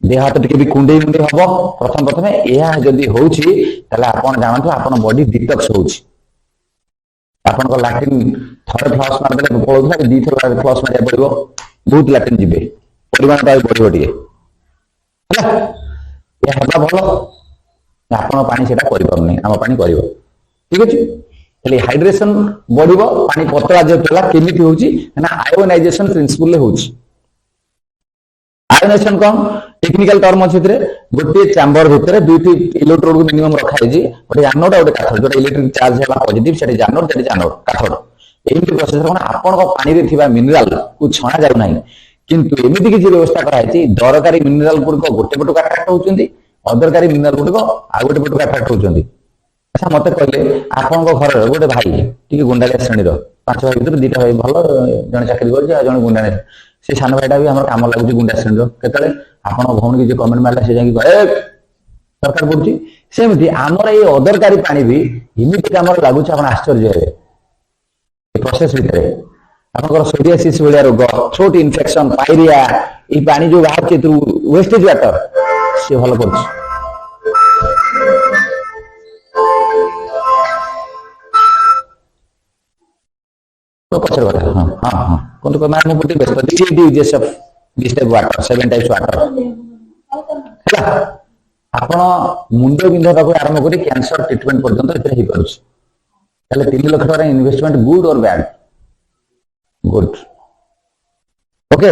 ଦେହ ହାତ ଟିକେ ବି କୁଣ୍ଡେଇ ହବ। ପ୍ରଥମେ ଏହା ଯଦି ହଉଛି, ତାହେଲେ ଆପଣ ଜାଣନ୍ତୁ ଆପଣ ବଡି ଡିଟକ୍ସ ହଉଛି। ଆପଣଙ୍କ ଲାଟ୍ରିନ୍ ଥରେ ଫ୍ଲସ୍ ମାରିଦେଲେ ପଳଉଥିଲା, 2 ଥର ଫ୍ଲସ୍ ମାରିବାକୁ ପଡିବ, ବହୁତ ଲାଟ୍ରିନ୍ ଯିବେ, ପରିମାଣଟା ବଢିବ ଟିକେ ହେଲା। ଏହା ହେବା ଭଲ, ଆପଣ ପାଣି ସେଟା କରିପାରୁନି, ଆମ ପାଣି କରିବ, ଠିକ ଅଛି। ହେଲେ ହାଇଡ୍ରେସନ ବଢିବ, ପାଣି ପତଳା ଯେହେତୁ ହେଲା, କେମିତି ହଉଛି ନା ଆୟୋନାଇଜେସନ ପ୍ରିନ୍ସିପଲ ହଉଛି। ଆୟୋନାଇଜେସନ କଣ ଟେକ୍ନିକାଲ ଟର୍ମ ଅଛି ଏଥିରେ। ଗୋଟିଏ ଚାମ୍ବର ଭିତରେ 2ଟି ଇଲେକ୍ଟ୍ରୋଡକୁ ମିନିମମ ରଖାଯାଇଛି, ଗୋଟେ ଆନୋଡ ଆଉ ଗୋଟେ କାଥୋଡ। ଯୋଉଟା ଇଲେକ୍ଟ୍ରିକ ଚାର୍ଜ ହେଲା ପଜିଟିଭ, ସେଠି ଆନୋଡ, ସେଠି କାଥୋଡ। ଏମିତି ପ୍ରୋସେସ କଣ, ଆପଣଙ୍କ ପାଣିରେ ଥିବା ମିନେରାଲ କୁ ଛଣା ଯାଉନାହିଁ, କିନ୍ତୁ ଏମିତି କିଛି ବ୍ୟବସ୍ଥା କରାଯାଇଛି, ଦରକାରୀ ମିନେରାଲ ଗୁଡିକ ଗୋଟେ ପଟକୁ ଆଟ୍ରାକ୍ଟ ହଉଛନ୍ତି, ଅଦରକାରୀ ମିନେରାଲ ଗୁଡିକ ଆଉ ଗୋଟେ ପଟକୁ ଆଟ୍ରାକ୍ଟ ହଉଛନ୍ତି। ଆଚ୍ଛା ମତେ କହିଲେ, ଆପଣଙ୍କ ଘରର ଗୋଟେ ଭାଇ ଟିକେ ଗୁଣ୍ଡାଳିଆ ଶ୍ରେଣୀର, 5 ଭାଇ ଭିତରୁ 2ଟା ଭାଇ ଭଲ, ଜଣେ ଚାକିରି କରୁଛି ଆଉ ଜଣେ ଗୁଣ୍ଡାଳିଆ, ସେ ସାନ ଭାଇଟା ବି ଆମର କାମ ଲାଗୁଛି ଗୁଣ୍ଡା ଶ୍ରେଣୀର। କେତେବେଳେ ଆପଣଙ୍କ ଭଉଣୀ କିଛି କମେଣ୍ଟ ମାରିଲା, ସେ ଯାଇକି କହେ ଦରକାର ପଡୁଛି। ସେମିତି ଆମର ଏଇ ଅଦରକାରୀ ପାଣି ବି ଏମିତି କାମରେ ଲାଗୁଛି, ଆପଣ ଆଶ୍ଚର୍ଯ୍ୟ ହେବେ। ଏ ପ୍ରୋସେସ ଭିତରେ ଆପଣଙ୍କର ସୋରିଆସିସ୍ ଭଳିଆ ରୋଗ, ଥ୍ରୋଟ୍ ଇନଫେକ୍ସନ, ପାଇରିଆ, ଏଇ ପାଣି ଯୋଉ ବାହାରୁଛି ଏଥିରୁ ୱେଷ୍ଟେଜ ୱାଟର, ସେ ଭଲ କରୁଛି। ପଛର କଥା, ହଁ ହଁ ହଁ କୁହନ୍ତୁ, ମୁଁ ଟିକେ ବ୍ୟସ୍ତ। Uses of this type water, 7 types water ହେଲା। ଆପଣ ମୁଣ୍ଡ ବିନ୍ଧା ପାଖରୁ ଆରମ୍ଭ କରି କ୍ୟାନ୍ସର ଟ୍ରିଟମେଣ୍ଟ ପର୍ଯ୍ୟନ୍ତ ଏଥିରେ ହେଇପାରୁଛି। ତାହେଲେ 3 ଲକ୍ଷ ଟଙ୍କା ଇନଭେଷ୍ଟମେଣ୍ଟ ଗୁଡ୍ ଅର୍ ବ୍ୟାଡ୍? ଗୁଡ୍। ଓକେ,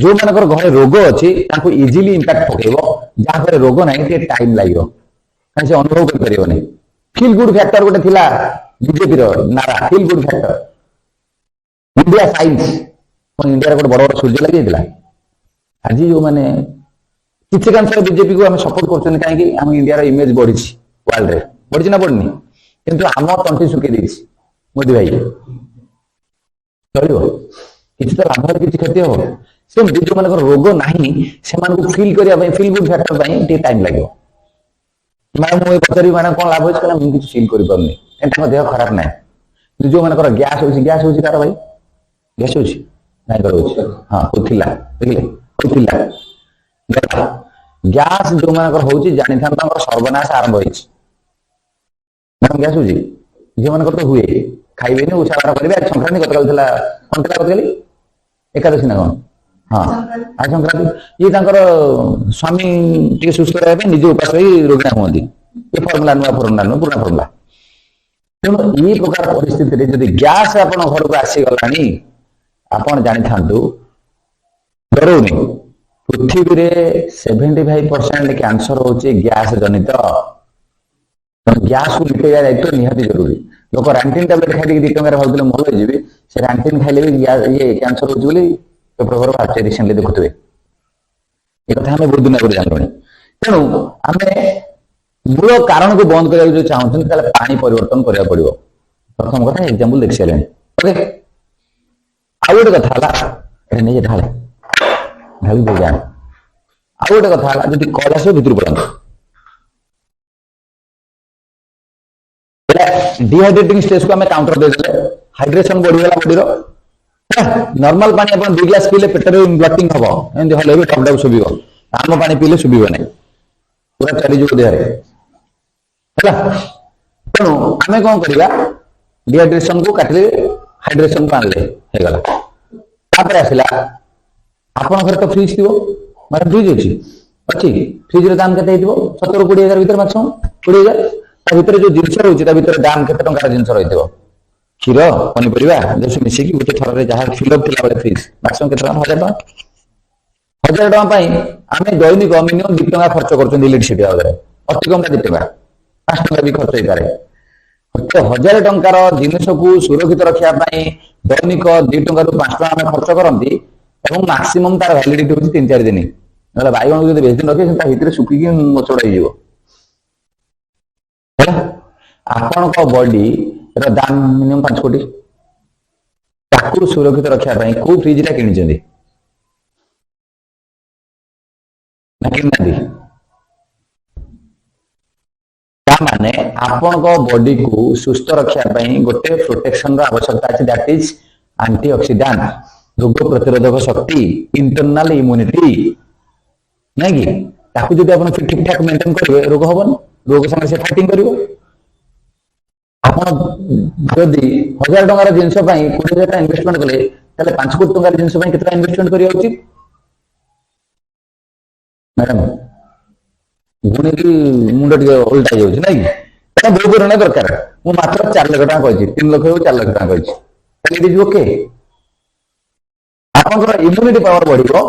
ଯୋଉମାନଙ୍କର ଘରେ ରୋଗ ଅଛି ତାଙ୍କୁ ଇଜିଲି ଇମ୍ପାକ୍ଟ ପକେଇବ, ଯାହା ଘରେ ରୋଗ ନାହିଁ ଟିକେ ଟାଇମ ଲାଗିବ, କାରଣ ସେ ଅନୁଭବ କରିପାରିବନି। ଫିଲ୍ ଗୁଡ୍ ଫ୍ୟାକ୍ଟର ଗୋଟେ ଥିଲା ବିଜେପିର ନାରା, feel good factor. India science, ଇଣ୍ଡିଆରେ ଗୋଟେ ବଡ ବଡ ସୂର୍ଯ୍ୟ ଲାଗିଯାଇଥିଲା। ଆଜି ଯୋଉମାନେ କିଛି କାଂଶରେ ବିଜେପିକୁ ଆମେ ସପୋର୍ଟ କରୁଛନ୍ତି, କାହିଁକି? ଆମ ଇଣ୍ଡିଆର ଇମେଜ ବଢିଛି, ୱାର୍ଲଡରେ ବଢିଛି ନା ବଢିନି? କିନ୍ତୁ ଆମ ତଣ୍ଟି ଶୁଖେଇ ଦେଇଛି ମୋଦି ଭାଇ। ଚଳିବ, କିଛି ତ ଲାଭ ହେଲେ କିଛି କ୍ଷତି ହବ। ସେମିତି ଯୋଉମାନଙ୍କର ରୋଗ ନାହିଁ, ସେମାନଙ୍କୁ ଫିଲ୍ କରିବା ପାଇଁ, ଫିଲ୍ ଗୁଡ୍ ଫ୍ୟାକ୍ଟର ପାଇଁ ଟିକେ ଟାଇମ ଲାଗିବ। ମ୍ୟାଡାମ ମୁଁ ପଚାରିବି, ମ୍ୟାଡାମ କଣ ଲାଭ ହେଇଛି? ମୁଁ କିଛି ଫିଲ୍ କରିପାରୁନି, ତାଙ୍କ ଦେହ ଖରାପ ନାହିଁ। କିନ୍ତୁ ଯୋଉମାନଙ୍କର ଗ୍ୟାସ୍ ହଉଛି କାହାର ଭାଇ? ଗ୍ୟାସ୍ ହଉଛି ନାଇଁ ହଉଛି, ହଁ ଥିଲା, ବୁଝିଲେ ଥିଲା। ଗ୍ୟାସ୍ ଯୋଉମାନଙ୍କର ହଉଛି, ଜାଣିଥାନ୍ତୁ ତାଙ୍କର ସର୍ବନାଶ ଆରମ୍ଭ ହେଇଛି। ଗ୍ୟାସ୍ ହଉଛି, ଝିଅମାନଙ୍କର ତ ହୁଏ, ଖାଇବେନି, ଉଷାବାର କରିବେ। ଆଜି ସଂକ୍ରାନ୍ତି, ଗତକାଲି ଥିଲା କଣ ଥିଲା? ଗତକାଲି ଏକାଦଶୀ ନା କଣ? ହଁ ଆଜି ସଂକ୍ରାନ୍ତି। ଇଏ ତାଙ୍କର ସ୍ୱାମୀ ଟିକେ ସୁସ୍ଥ ରହିବା ପାଇଁ ନିଜେ ଉପାସ ରହି ରୋଗିଣା ହୁଅନ୍ତି। ଏ ଫର୍ମୁଲା, ନୂଆ ଫର୍ମୁଲା ନୁହଁ, ପୁରୁଣା ଫର୍ମୁଲା। ତେଣୁ ଏଇ ପ୍ରକାର ପରିସ୍ଥିତିରେ ଯଦି ଗ୍ୟାସ୍ ଆପଣ ଘରକୁ ଆସିଗଲାଣି, ଆପଣ ଜାଣିଥାନ୍ତୁ ଡରଉନି, ପୃଥିବୀରେ 75% କ୍ୟାନ୍ସର ହଉଛି ଗ୍ୟାସ ଜନିତ। ଗ୍ୟାସକୁ ମିଟେଇବା ଦାୟିତ୍ୱ ନିହାତି ଜରୁରୀ। ଲୋକ ରାଣ୍ଟିନ୍ ଟାବଲେଟ୍ ଖାଇଦେଇକି 2 ଟଙ୍କାରେ ଭାବୁଥିଲେ ଭଲ ହେଇଯିବେ, ସେ ରାଣ୍ଟିନ୍ ଖାଇଲେ ବି କ୍ୟାନ୍ସର ହଉଛି ବୋଲି ପେପର ବାହାରିଛି, ରିସେଣ୍ଟଲି ଦେଖୁଥିବେ। ଏ କଥା ଆମେ ବହୁତ ଦିନ ଆଗରୁ ଜାଣିଲୁଣି। ତେଣୁ ଆମେ मूल कारण को बंद करने जो चाहते पानी परिवर्तन करा पड़ो प्रथम कथा एग्जांपल देख सारे ओके आउ गोटे कथा है नहीं ढाले ढाली दे जाए आउ गोटे कथा है जब कल आस भितर पड़े डिहाइड्रेटिंग स्टेज को आम काउंटर देदेले हाइड्रेशन बढ़ीगला बॉडीर नॉर्मल पानी आप 2 ग्लास पीले पेटर ब्लटिंग हम एमती हल टप टप शुभ आम पानी पीले शुभ नहीं पूरा चलीज देह तेणु आम कौन करवा डिहाइड्रेशन को काटिले हाइड्रेशन को आनले होगला आसला आपण घर तो फ्रिज थी मैं फ्रिज अच्छी अच्छी फ्रिज दाम के 17-20 भर मैक्सिमम 20,000 भितर जो जिन रही दाम के जिन रही क्षीर पनीपरिया जो मिसिकी गोटे थर जहाँ फिलअप थी फ्रिज मैक्सिमम के 1,000 टଙ୍କା आम दैनिक मिनिमम 2 टଙ୍କା खर्च कर इलेक्ट्रिसिटी भाव अति कम 2 टଙ୍କା 5 टଙ୍କା भी खर्च हो पाए 1,000 टंकार जिनस को सुरक्षित रखापी दैनिक 2 टଙ୍କା रू 5 टଙ୍କା आम खर्च करती मैक्सिमम तार वैलिडिटी हूँ 3-4 दिन ना बैगण को बेस दिन रखे भितर सुखिकी मोचड़ हो आपण बॉडी दाम मिनिमम 5 कोटी ताकू सुरक्षित रखापी कौ फ्रिज टा कि माने आपण बॉडी को सुस्थ रखापी गोटे प्रोटेक्शन आवश्यकता अच्छी दैट इज एंटीऑक्सीडेंट रोग प्रतिरोधक शक्ति इंटरनल इम्यूनिटी नहीं कि ताकू जब आप ठीक ठाक मेंटेन करेंगे रोग हबन रोग संगे से फाइटिंग करिवो आपण जदि 1,000 टंकार जिनस 20,000 इन्वेस्टमेंट कले 5 कोटी टंकार जिनस केतना इन्वेस्टमेंट करिया उचित मैडम गुणी की मुंड टे उल्टा जाऊँ ना कि बहुत ऋण दरकार मुझे मात्र 4 लाख टका कही 3 लाख 4 लाख टका कही ओके आपंकर इम्यूनिटी पावर बढ़ो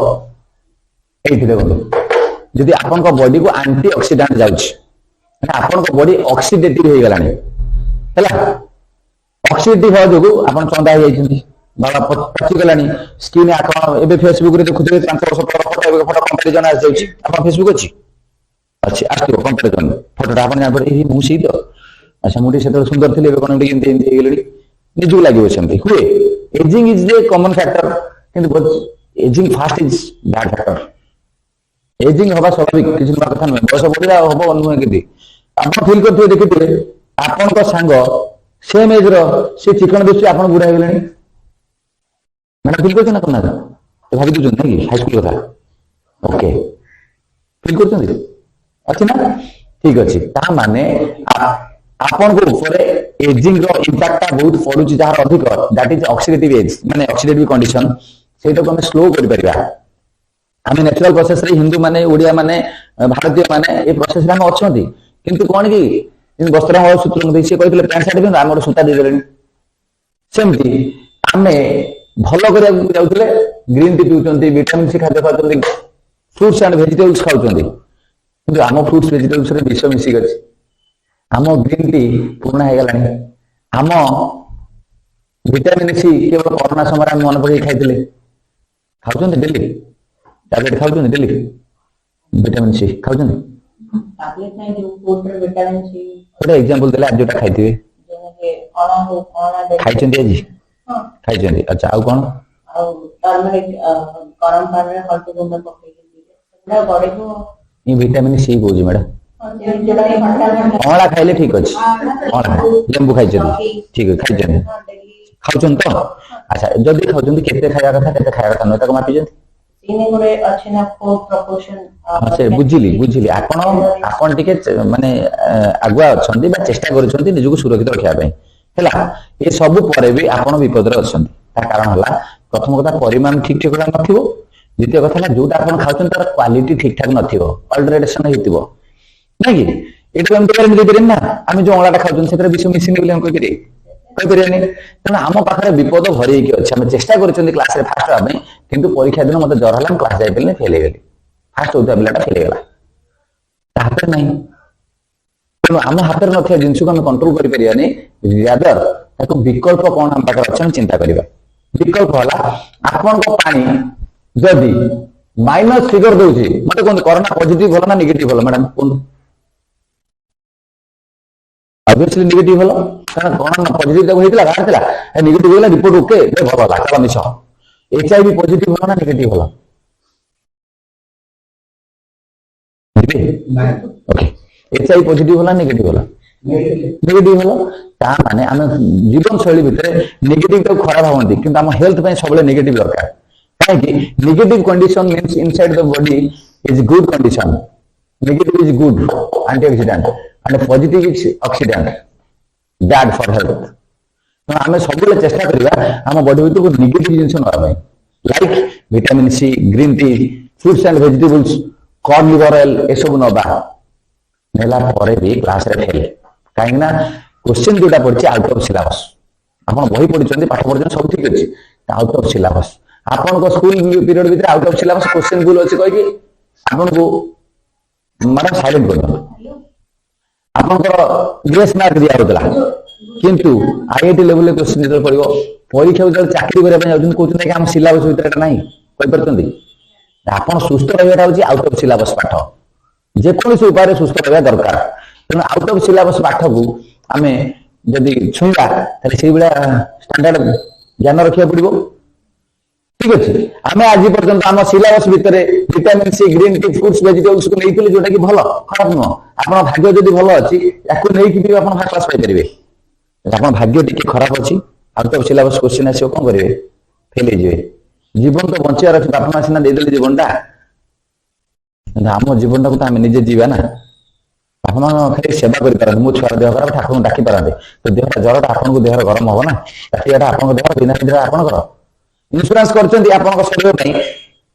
ये देखो जदि आपण बॉडी को एंटी ऑक्सीडेंट जाऊँगी आपण बॉडी ऑक्सीडेटिव हो गला ऑक्सीडेटिव हवा जो आप चंदा हो बाबा पचिगला स्किन आप फेसबुक देखुए 5 वर्ष फोटो कंपेरिजन आ जाए फेसबुक अच्छी अच्छी आसो कंपेरिजन फोटोटा आप जापर मुझे तो अच्छा मुझे से सुंदर थी कौन निजक लगे सेमती हुए ageing is a common factor किंतु ageing fast is bad factor ageing हवा स्वाभाविक किसी नुआ कथा नुहे बयस बढ़ा हम नुहे कि आप फिल करते देखिए आपण सांग सेम एज रे चिकन दिशु आप बुढ़ा हो गले मैडम फिल कर करना भाई दूसरे ना कि हाईस्कूल कथा ओके फिल कर अच्छी ना ठीक अच्छे माने आपण को ऊपर एजिंग रो इंपैक्ट बहुत पड़ुची जहां अधिक दैट इज ऑक्सीडेटिव एज माने ऑक्सीडेटिव कंडीशन सेटा को हम स्लो कर परिबा आम नेचुरल प्रोसेस रे हिंदू माने ओडिया माने भारतीय माने ए प्रोसेस रे हम अछंती किंतु कोन कि वस्त्र सूत्र मते से कहथिले पैंट शर्ट भी आम सूता दे देलेनी सेमती आमे भलो करिया जाउतले ग्रीन टी पिउचंती विटामिन सी खाद्य खाउचंती फ्रूट्स एंड वेजिटेबल्स खाउचंती किंतु आम फ्रूट्स वेजिटेबल्स रे विष मिसिक अछि आम ग्रीन टी पूर्ण हो गलानी आम विटामिन सी केवल कोरोना समय मन पड़े खाई खाऊँ डेली टैबलेट खाऊँ डेली विटामिन सी खाऊँ गोटे एग्जांपल देले आज जोटा खाइथिबे खाइचंती आज खाइचंती अच्छा आउ कोन ये विटामिन सी बोझ मैडम अँला खाइले ठीक अच्छे अँला लेंबू खाई ठीक है खाई खाऊँ तो अच्छा जदि खाऊँ केते खाया कथा केते खाया कथा न मापी बुझिली बुझिली आपण टिके माने आगुआ अछंती बा चेष्टा करूछंती निजको सुरक्षित रखिया पई हैला ए सब परे भी आपण विपद रे अछंती ता कारण हला प्रथम कथा परिमाण ठीक ठीक नथिबो द्वितीय कथा ला जोटा आपण खाउछन तार क्वालिटी ठीक ठाक नथिबो अल्टरेशन हेतिबो ना कि एटो हम तो मिले ना आम जो अँलाटा खाऊँ से विष मिसिनी बोली हम कहीपर कहीपर तेना आम पाखे विपद भरी अच्छे आम चेष्टा कर क्लास फास्ट हाँ कि परीक्षा दिन मत ज्वर है क्लास जाए फेल हो गली फास्ट होता पिलाटा फेल होगा हाथ ना तेणु आम हाथ में ना जिन को आम कंट्रोल करदर विकल्प कौन आम पाखे अच्छे चिंता करवा विकल्प है आपण पानी जदि माइनस फिगर दूसरी मत कहते कोरोना पॉजिटिव भल ना नेगेटिव भल मैडम कहूँ ऑब्वियसली नेगेटिव हला कारण कोन पॉजिटिव तक होइतला बाहर थला ए नेगेटिव होला रिपोर्ट ओके भल होला चला मिछ एचआईवी पॉजिटिव होला ना नेगेटिव होला ओके एचआईवी पॉजिटिव होला नेगेटिव होला नेगेटिव होला ता माने हम जीवन शैली भितर नेगेटिव तो खराब होंदी किंतु हम हेल्थ पे सबले नेगेटिव दरकार काहे कि negative condition means inside the body is good condition negative is good antioxidant and positive is oxidant bad for health तो हमें सबले चेष्टा करबा हम बॉडी भितर को नेगेटिव जिंस न आवे like vitamin C green tea fruits and vegetables कॉर्न लिवर ऑयल ए सब नबा नेला परे भी क्लास रे फेल काहे ना क्वेश्चन जोटा पड़छि आउट ऑफ सिलेबस आपण बही पढिछन्ती पाठ पढिछन सब ठीक अछि आउट ऑफ सिलेबस आपण को स्कूल पीरियड भीतर आउट ऑफ सिलेबस क्वेश्चन भूल अछि कहि कि आपण को माने साइलेंट कर आपण को ग्रेस मार्क दिया होतला किंतु आईआईटी लेवल क्वेश्चन जेतल पड़िबो परीक्षा जेतल चाकरी करे पय जाउछन कहउछन कि हम सिलेबस भीतर एटा नाही कहि परतंती आपण सुस्त रहबा होछि आउट ऑफ सिलेबस पाठ जे कोनोसी उपाय सुस्त रहबा दरकार तेणु आउट ऑफ सिलेबस पाठ को आमे जदि छुईबा ताले सेही बेला स्टैंडर्ड ज्ञान रखिया पड़िबो ठीक अछि आमे आज पर्यंत हम सिलेबस भीतर vitamin C green tea fruits vegetables को नेइतिले जोटा कि भलो खराब न आपण भाग्य जदि भलो अछि याकू नेइ कि भी आपण फर्स्ट क्लास पाइ परिबे आपण भाग्य टिके खराब अछि आउट ऑफ सिलेबस क्वेश्चन आसी कोन करिवे फेल हे जिवे जीवन तो बंचिया रखि बापा मा सिना देदेले जीवनटा हम जीवनटा को तो आमे निजे जीवा ना बापा मा खाली सेवा करि पारन मो छुआ देह खराब ठाकुर डाकी पारन तो देहटा जरटा आपन को देहर गरम हो ना ताकियाटा आपन को देह बिना बिना आपन कर इंश्योरेंस करचंती आपन को शरीर पई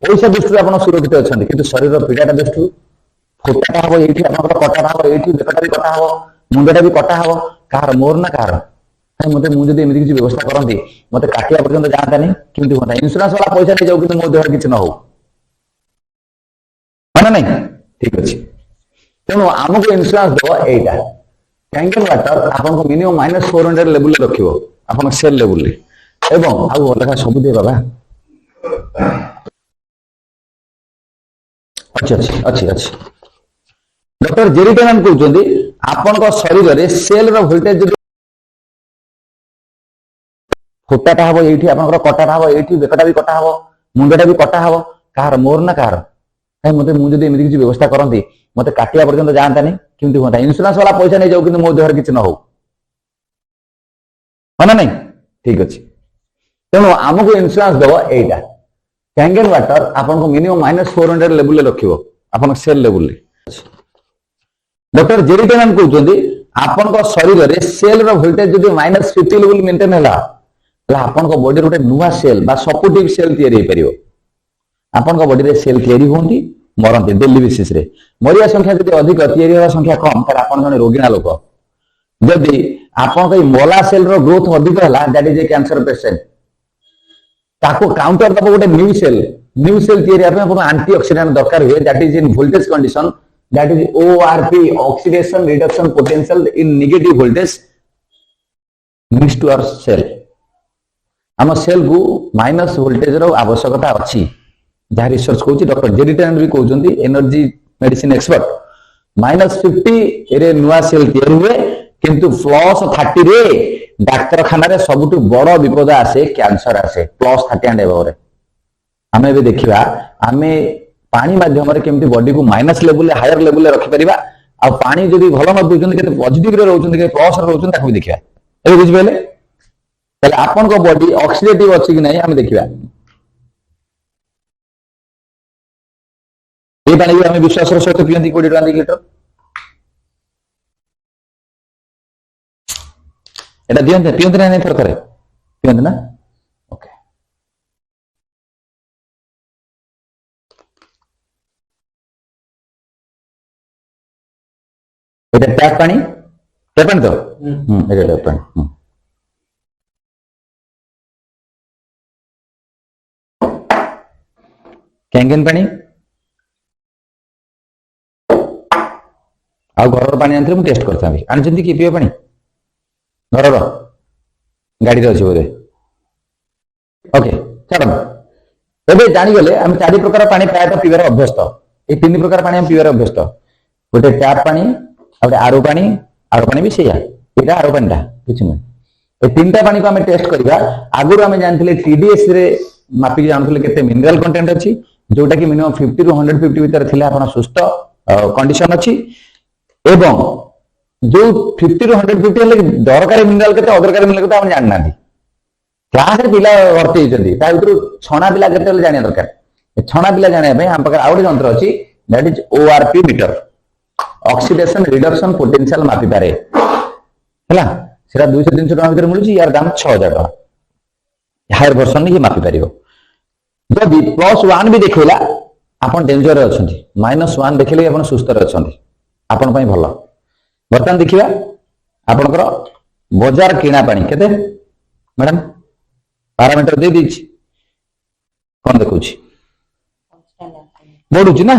पैसा दृष्टि आपन सुरक्षित अछंती किंतु शरीर पीड़ाटा दृष्टि फोटाटा हो एठी आपन को कटाटा हो एठी बेकटा भी कटा हो मुंडटा भी कटा हो कार मोर ना कार मते मु जदि एमिति किछि व्यवस्था करंती मते काटिया पर्यंत जानता नहीं किंतु होता इंश्योरेंस वाला पैसा नै जाऊ किंतु मो देहर किछि न हो माने नहीं ठीक अछि तेणु आमको इंश्योरेंस दो एटा कैंगल वाटर आपन को मिनिमम -400 लेवल रखिबो आपन सेल लेवल एवं आउ अलगा सब दे बाबा अच्छा अच्छा अच्छा अच्छा डॉक्टर जेरिटन कहउछन्ती आपन को शरीर रे सेल रो वोल्टेज फोटाटा हबो एठी आपन कटाटा हबो एठी बेकटा भी कटा हबो मुंडटा भी कटा हबो कार मोर ना कार काहे मते मु जदि एमिति किछि व्यवस्था करंती मते काटिया पर्यंत जानता नहीं किंतु होता इंश्योरेंस वाला पैसा नै जाऊ किंतु मो देहर किछि न हो माने नहीं ठीक अछि तेणु आमको इंश्योरेंस दबो एटा कैंगन वाटर आपन को मिनिमम -400 लेवल रखिबो आपन सेल लेवल डॉक्टर जेरिटन कहउछन्ती आपन को शरीर रे सेल रो वोल्टेज जदि -50 लेवल मेंटेन होला आपन को बॉडी रोटे नुआ सेल बा सपोर्टिव सेल तयारी हे परियो आपन को बॉडी रे सेल तयारी होंती मरंती डेली बेसिस रे मरिया संख्या जदि अधिक तयारी होवा संख्या कम त आपन जने रोगिना लोक जदि आपन को मोला सेल रो ग्रोथ अधिक होला that is a cancer patient ताको काउंटर दबो गोटे न्यू सेल तयारी आपन को एंटीऑक्सीडेंट दरकार हुए that is in voltage condition that is ORP oxidation reduction potential in negative voltage mix to our cell आम सेल को माइनस वोल्टेज रो आवश्यकता अछि जहाँ रिसर्च कहउछि डॉक्टर जेरिटन भी कहउछन्ती एनर्जी मेडिसिन एक्सपर्ट -50 रे नुआ सेल तयारी हुए किंतु +30 रे डाक्टर खाना रे सबटु बड़ विपद आसे कैंसर आसे +30 एंड एबव रे हमें भी देखिबा हमें पानी माध्यम रे केमती बॉडी को माइनस लेवल हायर लेवल रखि परिबा आ पानी जदी भलो न पिउछन्ती केते पॉजिटिव रे रहउछन्ती के प्लस रे रहउछन्ती ताको देखिबा ए बुझ बेले ताले आपन को बॉडी ऑक्सीडेटिव अछि कि नै हम देखिबा ए पानी भी हमें विश्वास रो सहित पियंती 20 टका लीटर एटा दियंते पियंते नै थर करे पियंते ना ओके एटा टैप पानी तो एटा टैप पानी कैंगन पानी आ घर पानी आनते मु टेस्ट करता आनी कि पीवा पानी घर गाड़ी अच्छे बोधे ओके छाड़ एवं जानीगले आम 4 प्रकार पानी प्रायतः पीवार अभ्यस्त ये 3 प्रकार पानी पीवार अभ्यस्त गोटे टैप पानी गोटे आरो पानी भी सैया এটা আরো পানিটা କିଛି ନୁହେଁ ଏ ତିନିଟା ପାଣିକୁ ଆମେ ଟେଷ୍ଟ କରିବା ଆଗରୁ ଆମେ ଜାଣିଥିଲେ TDS ରେ ମାପିକି ଜାଣୁଥିଲେ କେତେ ମିନେରାଲ କଣ୍ଟେଣ୍ଟ ଅଛି ଯୋଉଟା କି ମିନିମମ୍ 50 ରୁ 150 ଭିତରେ ଥିଲେ ଆପଣ ସୁସ୍ଥ କଣ୍ଡିସନ ଅଛି ଏବଂ ଯୋଉ 50 ରୁ 150 ହେଲେ ଦରକାରୀ ମିନେରାଲ କେତେ ଅଦରକାରୀ ମିନେରାଲ କେତେ ଆମେ ଜାଣିନାହାନ୍ତି କ୍ଲାସରେ ପିଲା ଭର୍ତ୍ତି ହେଇଛନ୍ତି ତା ଭିତରୁ ଛଣା ପିଲା କେତେ ହେଲେ ଜାଣିବା ଦରକାର ଛଣା ପିଲା ଜାଣିବା ପାଇଁ ଆମ ପାଖରେ ଆଉ ଗୋଟେ ଯନ୍ତ୍ର ଅଛି that is ORP meter oxidation reduction potential ମାପିପାରେ ହେଲା ସେଟା 200-300 ଟଙ୍କା ଭିତରେ ମିଳୁଛି ୟାର ଦାମ 6000 ଟଙ୍କା ହାୟର ଭର୍ସନ ହିଁ ମାପି ପାରିବ ଯଦି +1 ବି ଦେଖେଇଲା ଆପଣ ଡେଞ୍ଜରରେ ଅଛନ୍ତି -1 ଦେଖିଲେ ଆପଣ ସୁସ୍ଥରେ ଅଛନ୍ତି ଆପଣ ପାଇଁ ଭଲ ବର୍ତ୍ତମାନ ଦେଖିବା ଆପଣଙ୍କର ବଜାର କିଣା ପାଣି କେତେ ମ୍ୟାଡାମ ପାରାମିଟର ଦେଇ ଦେଇଛି କଣ ଦେଖୁଛି ବଢୁଛି ନା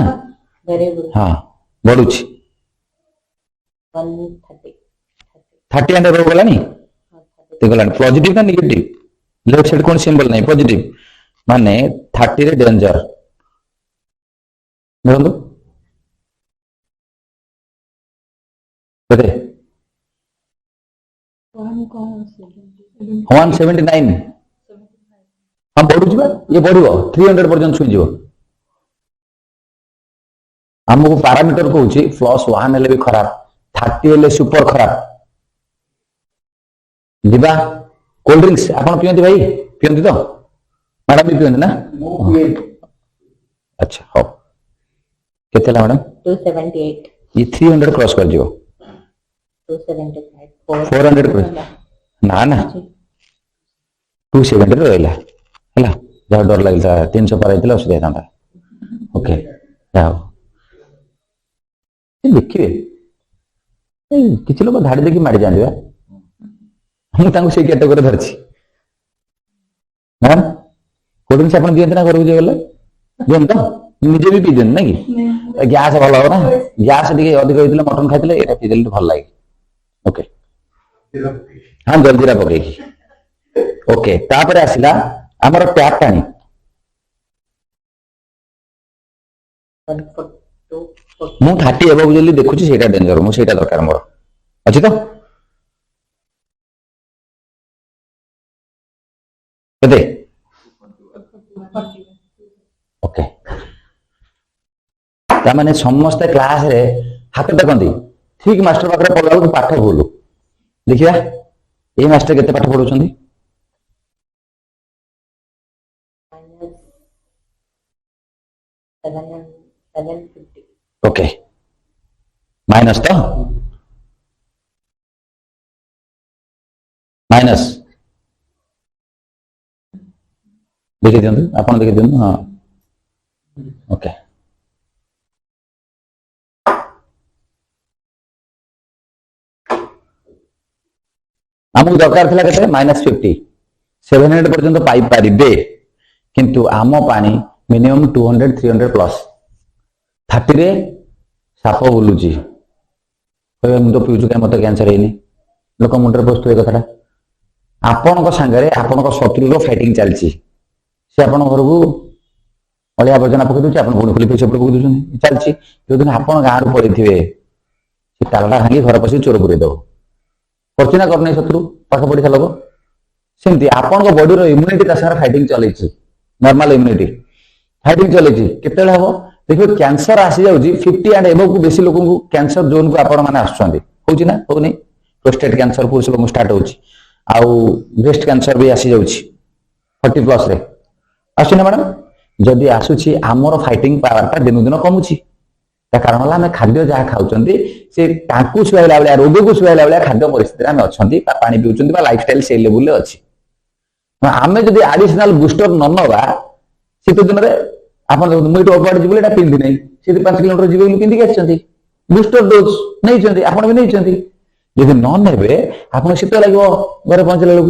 ହଁ ବଢୁଛି 30 एंड एबव गलानी ते गलानी पॉजिटिव ना नेगेटिव लेफ्ट साइड कोन सिंबल नहीं पॉजिटिव माने 30 रे डेंजर देखो केते 179 हम बढ़ू जीवा ये बढ़िबो 300 पर्यंत छुई जीवो हमको पैरामीटर कहूची +1 हेले भी खराब 30 हेले सुपर खराब जीवा कोल्ड ड्रिंक्स आपण पियंती भाई पियंती तो मैडम भी पियंती ना अच्छा हो केते ला मैडम 278 ये 300 क्रॉस कर जिवो 275 400 क्रॉस ना ना 270 रहला हला जा डर लागला 300 पर आइतला औषध था ओके जाओ देखिए किसी लोग धाड़ी देखी मारी जाते ମୁଁ ତାଙ୍କୁ ସେଇ କ୍ୟାଟେଗୋରୀ ଧରିଛି ମ୍ୟାଡାମ କୋଲ୍ଡ ଡ୍ରିଙ୍କ୍ସ ଆପଣ ଦିଅନ୍ତି ନା ଘରକୁ ଯିଏ ଗଲେ ଦିଅନ୍ତି ତ ନିଜେ ବି ପିଇ ଦିଅନ୍ତି ନାଇଁ କି ଗ୍ୟାସ୍ ଭଲ ହବ ନା ଗ୍ୟାସ୍ ଟିକେ ଅଧିକ ହେଇଥିଲେ ମଟନ ଖାଇଥିଲେ ଏଇଟା ପିଇଦେଲେ ଭଲ ଲାଗେ ଓକେ ହଁ ଜଲଜିରା ପକେଇକି ଓକେ ତାପରେ ଆସିଲା ଆମର ଟ୍ୟାପ ପାଣି ମୁଁ 30 ଏବଭ ଯଦି ଦେଖୁଛି ସେଇଟା ଡେଞ୍ଜର ମୁଁ ସେଇଟା ଦରକାର ମୋର ଅଛି ତ केते ओके तामाने समस्त क्लास रे हाथ देखंती ठीक मास्टर पाखरे पढला को पाठ भूल देखिया ए मास्टर केते पाठ पढुछंती ओके माइनस तो माइनस देखिए दियंतु आपण देखिए दियंतु हां ओके हमको दरकार थिला केते -50 700 पर्यंत पाई पारिबे किंतु आम पानी मिनिमम 200 300 प्लस 30 रे साप बुलुची कहबे हम तो पिउछु के मते कैंसर हेनी लोक मुंडर पोस्ट ए कथाटा आपनक संगे आपनक शत्रु रो फाइटिंग चलची से आपण घर को अलिया आवर्जना पकई दूसरे आप खुली पैसा पकई दूसरी चलती जो दिन आप गाँव पड़े थे से तालाटा भांगी घर पशिक चोर पुरे दब करना करना शत्रु पाख पढ़ी लोक सेमती आपण बॉडी इम्यूनिटी फाइटिंग चल नॉर्मल इम्यूनिटी फाइटिंग चल केत हम देखिए कैंसर आसी जाऊँगी 50 एंड एबव को बेसी लोक कैंसर जोन को आपण मैंने आसुँच ना हो प्रोस्टेट कैंसर पुरुष लोक स्टार्ट हो ब्रेस्ट कैंसर भी आसी जाऊँगी 40 प्लस रे आसुना मैडम जदि आसुची आमर फाइटिंग पावर टा दिन दिन कमुची कारण है आम खाद्य जहाँ खाऊँ से सुहाइला भाया रोग को सुहाइला भाया खाद्य परिस्थिति आम अच्छा पानी पीउछंती लाइफस्टाइल से लेवल अच्छी आम जब आडिशनल बुस्टर न नवा शीत दिन में आप मुझे अबाड़ जी पिंधि ना से 5 किलोमीटर जी पिंधिक आसी बुस्टर डोज नहीं आप भी नहीं जब न ने आप शीत लगे घर पहुंचला बेलू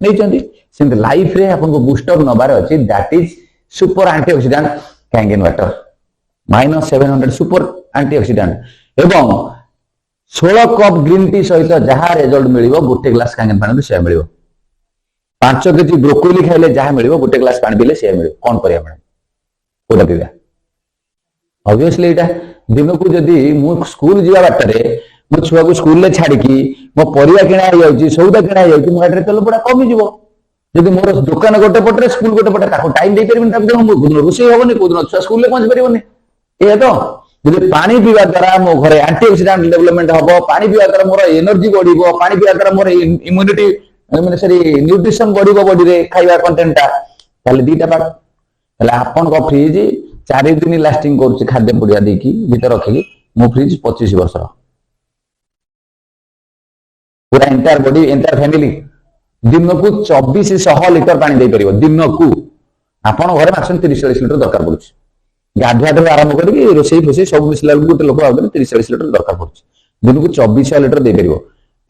नहीं सेमती लाइफ रे आपको बूस्टर नबार अच्छी that is super antioxidant Kangen water -700 super antioxidant एवं 16 कप ग्रीन टी सहित जहाँ रिजल्ट मिल गोटे ग्लास कैंगेन पानी से मिल 5 केजी ब्रोकोली खाइले जहाँ मिल गोटे ग्लास पानी पीले से मिल कौन करिया मैडम कोटा पीवा ऑब्वियसली एटा दिन को जदी मु स्कूल जीवा बाटरे मो छुआ को स्कूल ले छाड़ी की मो परिया किणा जाउची सौदा किणा जाउची मो गाड़ी तेल पड़ा कमी जीवो जदि मोर दुकान गोटे पटे स्कूल गोटे पटे ताको टाइम दे परिबिन ताको कोन रोषे होबनी कोन छुआ स्कूल ले पहुंच परिबनी ए तो जदि पानी पीवा द्वारा मो घरे एंटीऑक्सीडेंट डेवलपमेंट हबो पानी पीवा द्वारा मोर एनर्जी बढ़िबो पानी पीवा द्वारा मोर इम्यूनिटी माने सरी न्यूट्रिशन बढ़िबो बॉडी रे खाइबा कंटेंट ता ताले दीटा पार्ट ताले आपन को फ्रिज 4 दिन लास्टिंग करछि खाद्य पुड़िया देकी भीतर रखी मो फ्रिज 25 वर्ष पूरा एंटायर बॉडी एंटायर फैमिली दिन को 2400 लिटर पानी दे परिबो दिन को आपन घरे माक्सिमम 30-40 लिटर दरकार पड़ुछि गाधुआठू आरंभ करके रोषेई फोषेई सब मिसला गोटे लोक आगे 30-40 लिटर दरकार पड़ुछि दिन को 2400 लिटर दे परिबो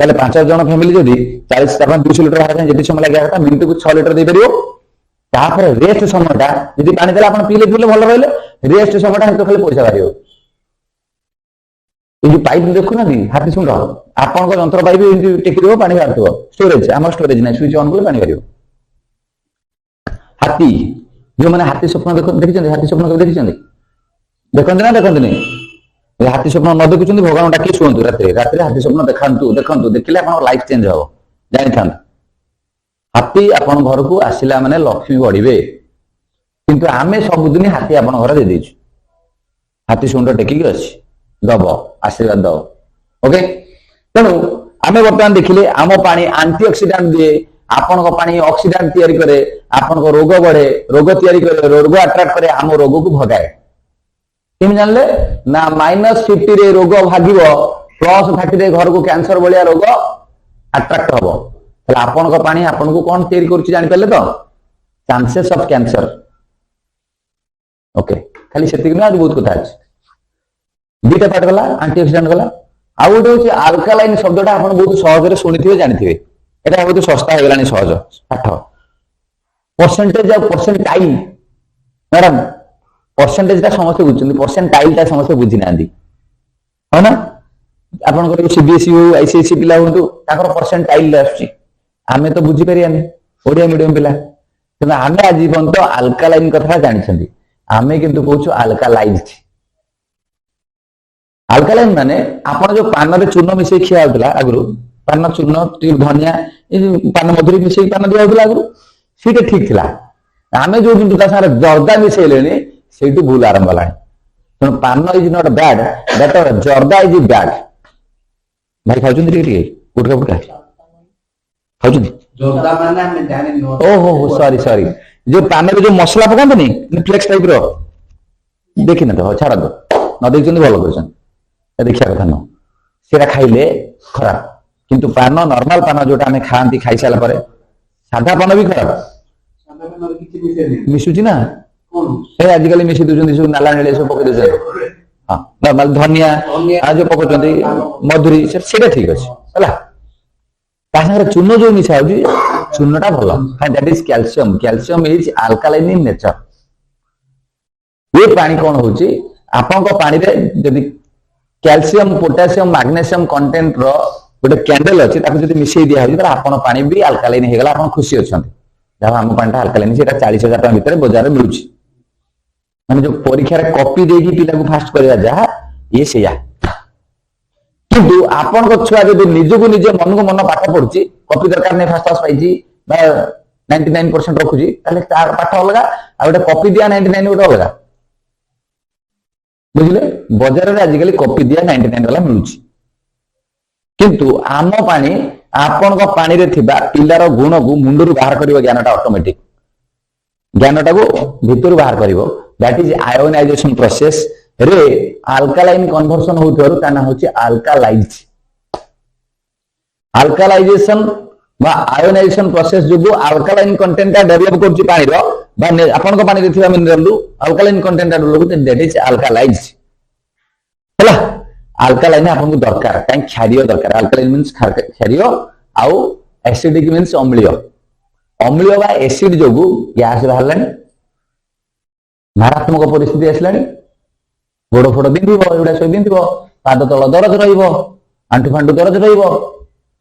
ताले 5 जन फैमिली जदि 40 200 लिटर हाथ जति समय लगे था मिनिट को 6 लिटर दे परिबो तापर रेस्ट समयटा जदि पानी देला आपण पीले पीले भल रहले रेस्ट समयटा हेतो खाली पैसा बारियो ए जो पाइप देखु ना हाथी सुंड आपण को यंत्र पाइप टेकी देबो पानी बारतो स्टोरेज हमर स्टोरेज नै स्विच ऑन करले पानी बारियो हाथी जो मैंने हाथी स्वप्न देखी हाथी स्वप्न देखी देखते ना देखते नहीं हाथी स्वप्न न देखुं भगवान डाक शुणु रात हाथी स्वप्न देखु देखु देखिले आप लाइफ चेंज हम जानी था हाथी आपन घर को आसला माने लक्ष्मी बढ़े किंतु आमे सबुदिन हाथी आपन घर दे देछु हाथी सुंड टेकिक अच्छी दब आशीर्वाद दब ओके तेणु आमे बर्तमान देखिले आम पानी एंटीऑक्सीडेंट दिए आपण को पानी ऑक्सीडेंट तैयारी करे आपण को रोग बढ़े रोग तैयारी करे रोग अट्रैक्ट करे आम रोग को भगाए केम जानले ना -50 रे रोग भागिबो +30 रे घर को कैंसर बलिया रोग अट्रैक्ट हबो तले आपण को पानी आपण को कोन तैयारी करछि जानि पले तो चांसेस ऑफ कैंसर ओके खाली सेतिक ना बहुत कथा अछि दीटा पार्ट गला एंटीऑक्सीडेंट गला आ गोटे होछि अल्कालाइन शब्दटा आपण बहुत सहज रे सुनिथिबे जानिथिबे এটা হয়তো সস্তা হয়ে গেলানি সহজ পাঠ परसेंटेज আর परसेंटाइल ম্যাডাম परसेंटेजটা সমস্ত বুঝছেন परसेंटाइलটা সমস্ত বুঝি নাঁদি হয় না ଆପଣଙ୍କର सीबीएसई हो आईसीएसई पिला हुंतु ତାଙ୍କର परसेंटाइल ଆସୁଛି ଆମେ ତ ବୁଝିପାରିବାନି ओडिया मीडियम पिला କିନ୍ତୁ ଆମେ ଆଜି ପର୍ଯ୍ୟନ୍ତ ଆଲକାଲାଇନ କଥା ଜାଣିଛନ୍ତି ଆମେ କିନ୍ତୁ କହୁଛୁ ଆଲକାଲାଇଜ୍ଡ ଆଲକାଲାଇନ ମାନେ ଆପଣ ଯୋଉ ପାନରେ ଚୂନ ମିଶେଇ ଖିଆ ହଉଥିଲା ଆଗରୁ पान चूर्ण धनिया पान मधुरी मिसे पान दिया आगु सीटा ठीक थिला आमे जो दिन जर्दा मिसेले से भूल आरंभ है तेणु पान इज नॉट बैड दैट जर्दा इज बैड भाई खाऊ गुटका गुटका खाऊ ओहो सॉरी सॉरी जो पान जो मसला पकाते फ्लेक्स टाइप रो देखी ना तो छाड़ दो न देखते भल कर देखा कथा नुह सीटा खाइले खराब किंतु पान नॉर्मल पान जोटा हमें खाती खाई सारा पर साधा पान भी खराब मिशुची ना आजिकल मिशि दूसरी सब नाला नेले सब पकई दे हाँ नॉर्मल धनिया आज जो पकाउछन्ती मधुरी सेटा ठीक अछि हला चून जो मिशा होची चूनटा भल that is calcium calcium is alkaline in nature ये पानी कौन होची आपन को पानी रे यदि कैल्शियम पोटेशियम मैग्नीशियम कंटेंट रो गोटे कैंडल अच्छी जब मिसई दिया हो आपन पानी भी अल्कालाइन हो गला खुशी अच्छा जहाँ आम पानी अल्कालाइन से 40,000 टका भितर बाजार में मिलूँ माने जो परीक्षा कॉपी देकी पिला को फास्ट करवा जहाँ ये सैया किंतु आपन को छुआ जब निजको निज मन को मन पाठ पढ़ुची कॉपी दरकार नहीं फास्ट क्लास पाई 99% रखुची ताले तार पाठ अलग आ गोटे कॉपी दिया 99 गोटे अलग बुझिले बाजार में आजिकल कॉपी दिया 99 वाला मिलूँ किंतु आम पानी आपण को पानी रे थिबा पिलार गुण को मुंडरू बाहर करिवो ज्ञानटा ऑटोमेटिक ज्ञानटा को भीतर बाहर करिवो दैट इज आयोनाइजेशन प्रोसेस रे अल्कालाइन कन्वर्सन होथरो ताना होची अल्कालाइज अल्कालाइजेशन बा आयोनाइजेशन प्रोसेस जो अल्कालाइन कंटेंट डेवलप करची पानी रो बा आपण को पानी रे थिबा mineral alkaline content develop that is alkalize हला अल्कालाइन आपको दरकार कहीं क्षारीय दरकार अल्कालाइन मीन्स क्षारीय आउ एसिडिक मीन्स अम्लीय अम्लीय बा एसिड जो गैस बाहर मारात्मक परिस्थिति आसला गोड़ फोड़ बिंधा सब बिंध पाद तल दरज रंठु फांठु दरज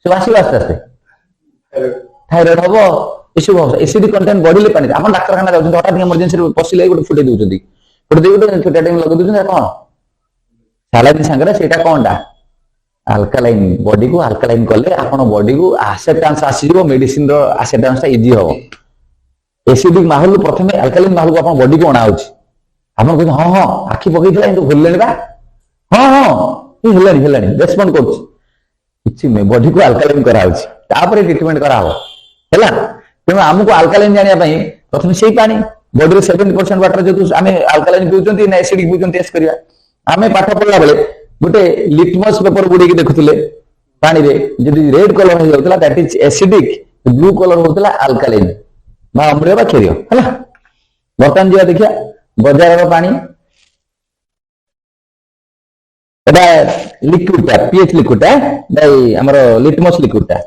सब आस आस्ते आस्ते थायरॉइड हम एसब एसिड कंटेंट बढ़िले पानी आप डाक्तखाना जाऊँ हठात इमरजेंसी पशिले गोटे फुटे दूसरी फुटे गोटे छोटा टाइम लगे दूसरी कौन सालाइन सांगे से कौन अल्कालाइन बॉडी को अल्कालाइन कले आपण बॉडी को एसेटांस आसीजो मेडिसिन रो एसेटांस इजी हो एसिडिक माहौल प्रथमे अल्कालाइन माहौल को आपण बॉडी को अणा होची आपण कहू हां हां आखि पकैथिला इतो भुललेनी बा हां हां ई हेलानी रेस्पोंड करछ किछि में बॉडी को अल्कालाइन करा होची तापर ट्रीटमेंट करा हो हैला तेनो हमको अल्कालाइन जानिया पई प्रथमे सेही पानी बॉडी रे 70% वाटर जेतु आमे अल्कालाइन पिउचंती ना एसिडिक पिउचंती टेस्ट करिया आमे पाठ पढला बेले गोटे लिटमस पेपर गुडी की देखुथिले पानी रे जदी रेड कलर हो जाउतला that is acidic blue colour होतला अल्कालाइन बा अम्लीय बा क्षारीय हैला बर्तन जिया देखिया बाजार रो पानी एटा लिक्विड टा पीएच लिक्विड टा दाई हमरो लिटमस लिक्विड टा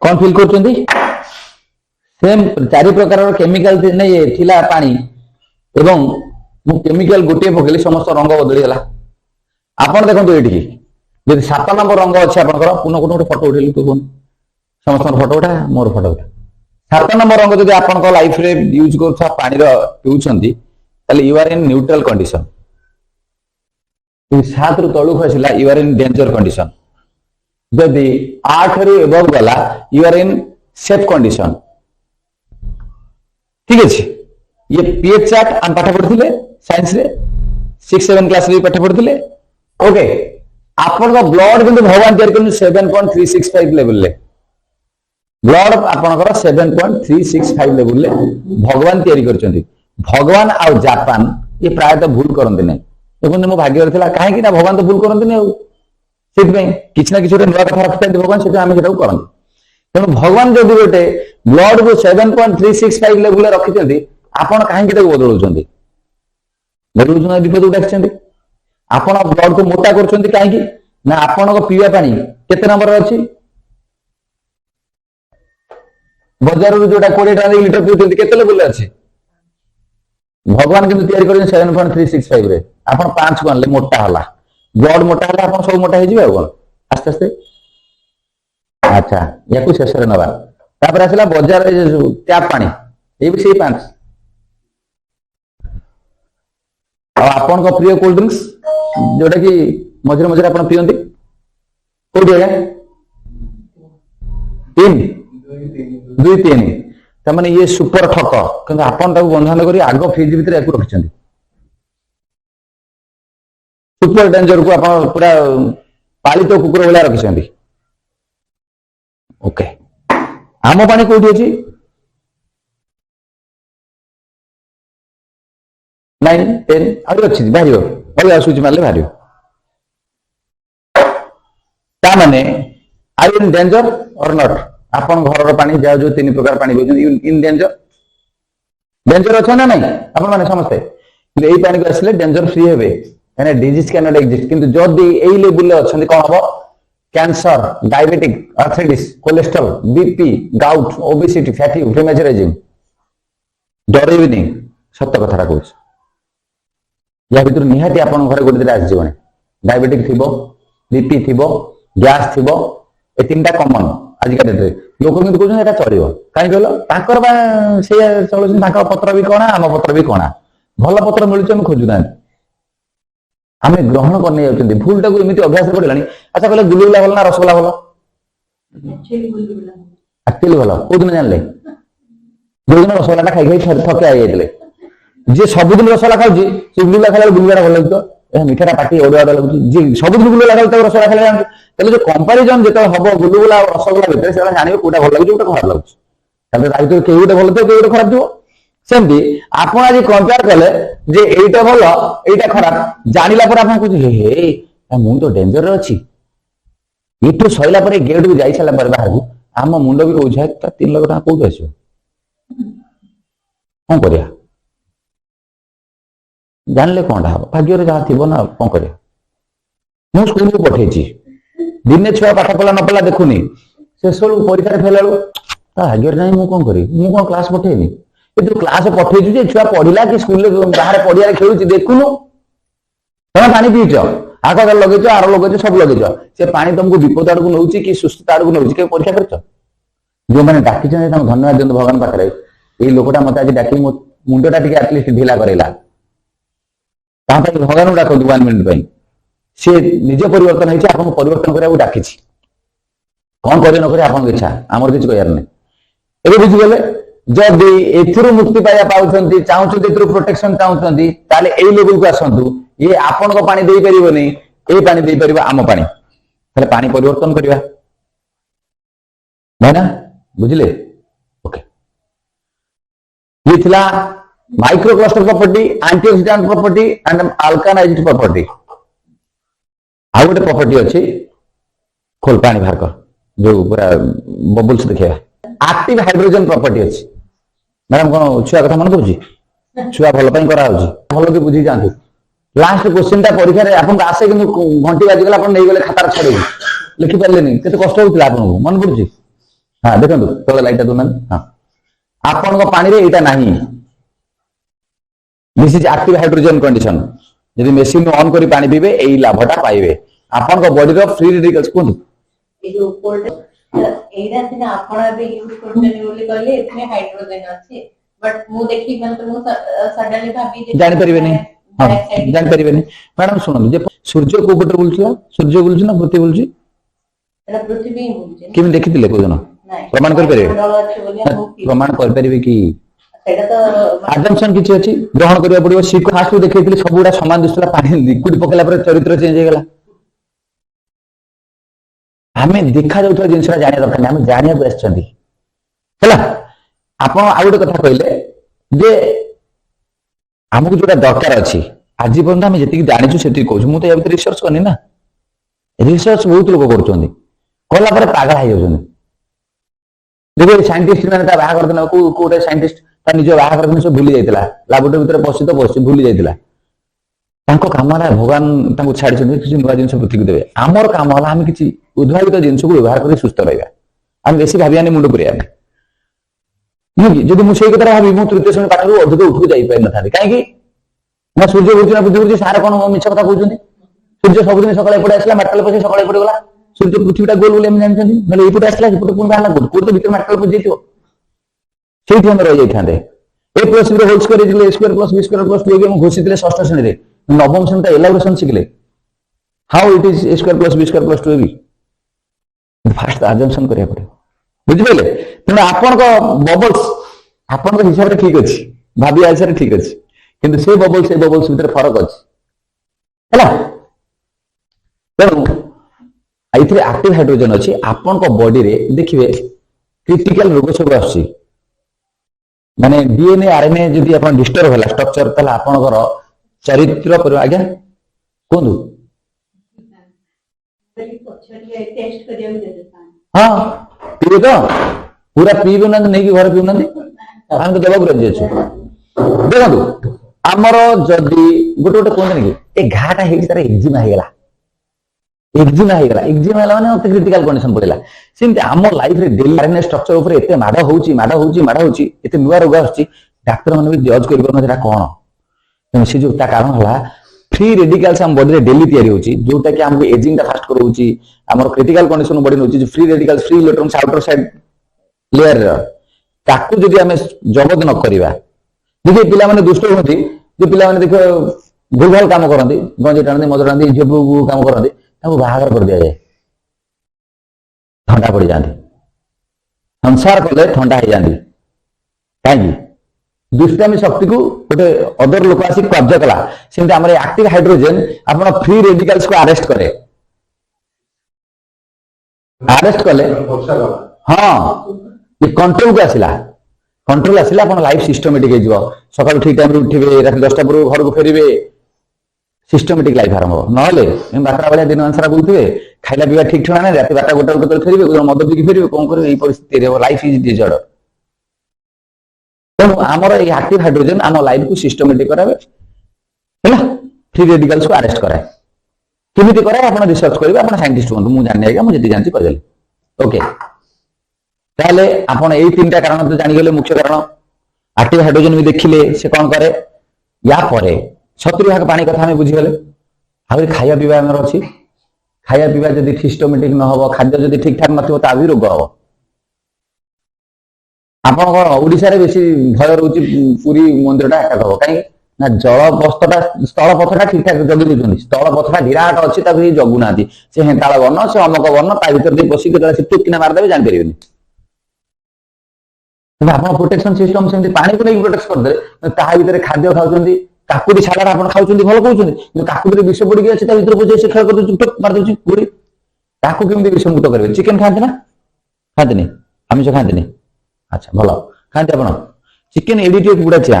कौन फील करचंदी सेम चारि प्रकार केमिकल नहीं थिला पानी एवं मु केमिकल गोटे पकेली समस्त रंग बदली गला आपण देखंतु एठी जदि 7 नंबर रंग अछि आपनकर पुनो कोन फोटो उठेली तो कोन समस्त फोटो उठा मोर फोटो उठा 7 नंबर रंग जदि आपनकर लाइफ रे यूज करछा पानी रो पिउछंती ताले you are in neutral condition 7 रु तळु खसिला you are in danger condition जदि 8 रु एबव गला you are in safe condition ठीक अछि ये पीएच चार्ट हम पाठ पढ़थिले साइंस रे 6-7 क्लास रे पाठ पढ़थिले ओके आपन का ब्लड किंतु भगवान तयार करन 7.365 लेवल ले ब्लड आपन का 7.365 लेवल ले भगवान तयारी करचंती भगवान आ जापान ये प्राय तो भूल करंती नै देखो मो भाग्य रहथिला काहे कि ना भगवान तो भूल करंती नै किसी ना किसी नुआ कथा रखते भगवान से करते तेणु भगवान जदि गोटे ब्लड को 7.365 लेवल रखिंट आपण कहीं बदलुंट बदलुं विपद डाक आपण ब्लड को मोटा कर कहीं ना आपण पीवा पानी केते नंबर अच्छी बजार जोटा 20 टका लिटर पीउछंती केते लेवल अच्छी भगवान किंतु तैयारी कर 7.365 रे आपण 5 को आनले मोटा हला ब्लड मोटा हला आपण सब मोटा हो कौन आस्ते आस्ते अच्छा या शेष नवा तापर आसला बजार टैप पानी ये भी सही 5 आपन को प्रिय कोल्ड ड्रिंक्स जोटा कि मझे मझे आप पियंती कोठी आज्ञा 2-3 तमाने ये सुपर ठक किंतु आपन ताको बंधन करी आग फ्रिज भीतर याकू रखिसंती सुपर डेंजर को आप पूरा पालित कुकुर भाया रखिसंती ओके आम पानी कोठी अछि 9-10 आउर अछि बाहिर अलग सुच मारले बाहिर ता माने आर इन डेंजर और नॉट आपन घर पानी जा जो 3 प्रकार पानी बोझन इन डेंजर अच्छा ना नहीं अपन माने समझते एई पानी को आसले डेंजर फ्री हेबे यानी डिजीज कैन नॉट एग्जिस्ट किंतु जदि एई लेवल अछंती कोन हबो cancer diabetic arthritis cholesterol BP gout obesity fatty premature डरेबी नहीं सत्य कथा कहूँ या भीतर निहाती आपन घरे गोटे आस जीवन डायबिटिक थिबो बीपी थिबो गैस थिबो ए तीनटा कॉमन आजिका डेट रे लोक किंतु कहउछन एटा चलिबो काई कहलो ताकर बा से चलुछन ताका पत्र भी कोना आम पत्र भी कोना भल पत्र मिलुछ हम खोजुना आमे ग्रहण करने जाउछन भूलटा को एमिति अभ्यास करलानी अच्छा कहले गुलगुला भल ना रसगोला भल एक्चुअली भल को दिन जानले जो दिन रसगोला खाई खाई थके आ जाइतले जे सब दिन रसगोला खाउची से गुलगुला खाला गुलगुला भल लागतो ए मिठाटा पाटी ओडा ओडा लागुची जे सब दिन गुलगुला खाला त रसगोला खाला जानते तले जो कंपैरिजन जेत हबो गुलगुला और रसगोला भीतर से जानिबो कोटा भल लागुची कोटा खराब लागुची तले राइतो केउटे भल तो केउटे खराब दिबो सेमती आपण आज कंपेयर कले जे एइटा भल एइटा खराब जानिला पर आपण कहू हे मु तो डेंजर रे अछि इटू सइला पर गेट भी जाई छला पर बाहर को आम मुंड भी कहू छै 3 लाख टका कोउ आसीबो कोन करिया जानले कोनटा भाग्य रे जहा थिबो ना कोन करिया मु स्कूल को पठेची दिने छुआ पाठ पला न पला देखुनी से सोल परीक्षा रे फेलालु ता भाग्य रे नै मु कोन करी मु कोन क्लास पठेनी जो क्लास पठेछु जे छुआ पढिला कि स्कूल बाहर पढिया खेलुची देखुनु तमे पानी पीछ आग लगेच आर लगेच सब लगेच से पानी तुमको विपद आड़ को नौची कि सुस्थता आड़ को नौची के परीक्षा करछ जो मैंने डाकी धन्यवाद दिखाते भगवान पाखे ये लोकटा मत आज डाक मो मुंडटा टी आटलिस्ट ढिला करेला भगवान डाक 1 मिनिट सी निज परिवर्तन होती आपको परिवर्तन करने डाकी कौन करे न करे आपन इच्छा आमर किसी कहार नहीं एवं बुझीगले जदि एथिरू मुक्ति पाया पाउछंती चाहूछंती एथिरू प्रोटेक्शन चाहूछंती ताले एई लेवल को आसंतु ये आपन को पानी देई परिबो नहीं ए पानी देई परिबो आम पानी ताले पानी परिवर्तन करिवा ना बुझले ओके ये थिला micro cluster property antioxidant property and alkalized property आ गोटे प्रॉपर्टी अच्छी खोल पानी बाहर कर जो पूरा बबल्स देखा एक्टिव हाइड्रोजन प्रॉपर्टी अच्छी मैडम कौन छुआ कथा मन पड़ुची छुआ भल करा भल कि बुझी जातु लास्ट क्वेश्चन टा परीक्षा आपको आसे कि घंटी बाजिगला आप नहीं गले खातार छड़े लिखि पारे नहीं केते कष्ट होता आपको मन पड़ुची हाँ देखो तले लाइट दूना हाँ आपण पानी रे एटा नहीं this is active hydrogen condition यदि मेसिन ऑन करी पानी पीबे एई लाभटा पाइबे आपण बॉडी रो फ्री रेडिकल्स कोन ए जो कोल्ड एरा दिन आपण बे यूज करते बोली कहले इतने हाइड्रोजन अछि बट मु देखि मन तो मु सडनली भाबी जानि परिबे नहीं हां जानि परिबे नहीं मैडम सुनो जे सूर्य को ऊपर बोलछला सूर्य बोलछ ना पृथ्वी बोलछ एटा पृथ्वी ही बोलछ किम देखिथिले को जनो प्रमाण कर परिबे प्रमाण कर परिबे कि सेटा तो आजम्पशन किछि अछि ग्रहण करिया पड़िबो सीको फास्ट देखैथिले सबुडा समान दिसला पानी लिक्विड पकेला पर चरित्र चेंज हो गला हमें देखा जाउथवा जिनसरा जानिया दरकार हम जानिया को आछंती हला आपण आ गोटे कथा कहले जे हमकु जोटा दरकार अछि आज पर्यंत हम जति जानिछु सेति कहू मु तो या रिसर्च करनी ना रिसर्च बहुत लोग करछोंदी कला पर पागल हो जाउछोंदी देखो साइंटिस्ट माने ता बाहा कर देना कोटे साइंटिस्ट ता निज बाहा कर दिन सब भूली जाइतला लैबोरेटरी भीतर पसी तो पसी भूली जाइतला तांको कामना भगवान तांको छाडी छथि किछि नुवा जिंस पृथ्वी देबे हमर काम होला हम किछि उद्भावित जिंस को व्यवहार करी सुस्थ रहबा हम बेसी भाबियानी मुंड पुरिया नहीं जदि मु सेई कथा भाबी मु तृतीय श्रेणी पाठरू अधिक उठू जाई पाइ न थाबी काहे कि ना सूर्य गुरुजी ना पृथ्वी गुरुजी सारा कोन मिछ कथा कहउछनी सूर्य सब दिन सकाळे पडे आसला मेटल पछे सकाळे पडे गला सूर्य पृथ्वीटा गोल गोल हम जानछथि नले एपटे आसला एपटे कोन बाहला कोन तो भीतर मेटल पछे जेतियो सेठी हम रह जाई थांदे a plus b whole square is square plus b square plus 2 हम घोषितले षष्ठ श्रेणी रे नवम श्रेणी ता एलाबोरेशन शिखले how it is a square plus b square plus 2ab first assumption करिया पड़े बुझि पले तेना आपन को बबल्स आपन को हिसाब रे ठीक अछि भाबी आंसर ठीक अछि किंतु से बबल्स भीतर फरक अछि हला तेनु आइथरे एक्टिव हाइड्रोजन अछि आपन को बॉडी रे देखिबे क्रिटिकल रोग सब आछि माने डीएनए आरएनए जदि आपन डिस्टर्ब होला स्ट्रक्चर तला आपन को चरित्र पर आज्ञा कोंदु टेस्ट करिया भी देता हां पीबे तो पूरा पीबे ना नहीं कि घर पीबे ना हम तो देबा ग्रज अछि देखो हमरो जदि गोटे गोटे कोन कि ए घाटा हेइ तार एक्जिमा हे गेला माने ओते क्रिटिकल कंडीशन पड़िला सिमते हमर लाइफ रे डेली आरएनए स्ट्रक्चर ऊपर एते माड होउची एते नुवा रोग आछि डॉक्टर माने भी जज करि परन जेटा कोन से जो ता कारण होला फ्री रेडिकल्स हम बॉडी रे डेली तयारी होची जोटा कि हमको एजिंग ता फास्ट करउची हमर क्रिटिकल कंडीशन बॉडी होची free radicals free electrons outer side layer ताकू जदि हमें जबत न करिवा देखि पिला माने दुष्ट होती जो पिला माने देखो भूलभाल काम करंदी गंजे टाणदी मद टाणदी जेबु काम करंदी ताको बाहागर कर दिया जाए ठंडा पड़ जाती संसार कले ठंडा हो जाती कहीं दुष्टामी शक्ति को गोटे अदर लोक आसी कब्जा कला सेमती हमर एक्टिव हाइड्रोजन आपण फ्री रेडिकल्स को अरेस्ट करे हाँ ये कंट्रोल को आसिला आपण लाइफ सिस्टमेटिक हो जिवो सकाळ ठीक टाइम रे उठिबे रात 10टा पर घर को फेरिबे सिस्टमेटिक लाइफ आरंभ हो नहले हम बातरा वाला दिन अनुसार बोलथिबे खाइला पिबा ठीक ठना नै रात 12टा गोटा गोटा फेरिबे मद पी फेरिबे कोन करबे এই परिस्थिति रे लाइफ इज डिसऑर्डर तो हमर ए एक्टिव हाइड्रोजन हम लाइफ को सिस्टमेटिक कराबे हैला फ्री रेडिकल्स को अरेस्ट कराए केमिति कराए आपण रिसर्च करबे आपण साइंटिस्ट होंतु मु जानि आगे मु जति जानछि कहले ओके ताले आपण एई तीनटा कारण तो जानि गेले मुख्य कारण एक्टिव हाइड्रोजन भी देखिले से कोन करे या परे 70% पानी कथा हमें बुझीगले आहुरी खाया पीवा आमर अच्छी खाया पीवा जदि सिस्टमेटिक न हो खाद्य जदि ठीक ठाक नथिबो ता भी रोग हो ଆପଣ କଣ ଓଡିଶାରେ ବେଶୀ ଭୟ ରହୁଛି ପୁରୀ ମନ୍ଦିରଟା ଆଟାକ ହବ କାହିଁକି ନା ଜଳପଥଟା ସ୍ଥଳ ପଥଟା ଠିକ ଠାକ ଜଗି ଦଉଛନ୍ତି ସ୍ଥଳ ପଥଟା ବିରାଟ ଅଛି ତାକୁ କେହି ଜଗୁନାହାନ୍ତି ସେ ହେନ୍ତାଳ ବର୍ଣ୍ଣ ସେ ଅମକ ବର୍ଣ୍ଣ ତା ଭିତରେ ଦେଇ ପଶିକି ଯେତେବେଳେ ସେ ଟୁକିନା ମାରିଦେବେ ଜାଣିପାରିବେନି କିନ୍ତୁ ଆପଣ ପ୍ରୋଟେକ୍ସନ ସିଷ୍ଟମ ସେମିତି ପାଣିକୁ ନେଇକି ପ୍ରୋଟେକ୍ଟ କରିଦେଲେ ତା ଭିତରେ ଖାଦ୍ୟ ଖାଉଛନ୍ତି କାକୁଡି ସାଲାଡ ଆପଣ ଖାଉଛନ୍ତି ଭଲ କହୁଛନ୍ତି କିନ୍ତୁ କାକୁଡିରେ ବିଷ ପଡିକି ଅଛି ତା ଭିତରେ ପଶି ସେ ଖେଳ କରିଦଉଛି ଟୁକ୍ ମାରିଦଉଛି ଗୁଳି ତାକୁ କେମିତି ବିଷମୁକ୍ତ କରିବେ ଚିକେନ ଖାଆନ୍ତି ନା ଖାଆନ୍ତିନି ଆମିଷ ଖାଆନ୍ତିନି ଆଚ୍ଛା ଭଲ ଖାଆନ୍ତି ଆପଣ ଚିକେନ ଏଡିଟିଏ କୁକୁଡ଼ା ଚିଆ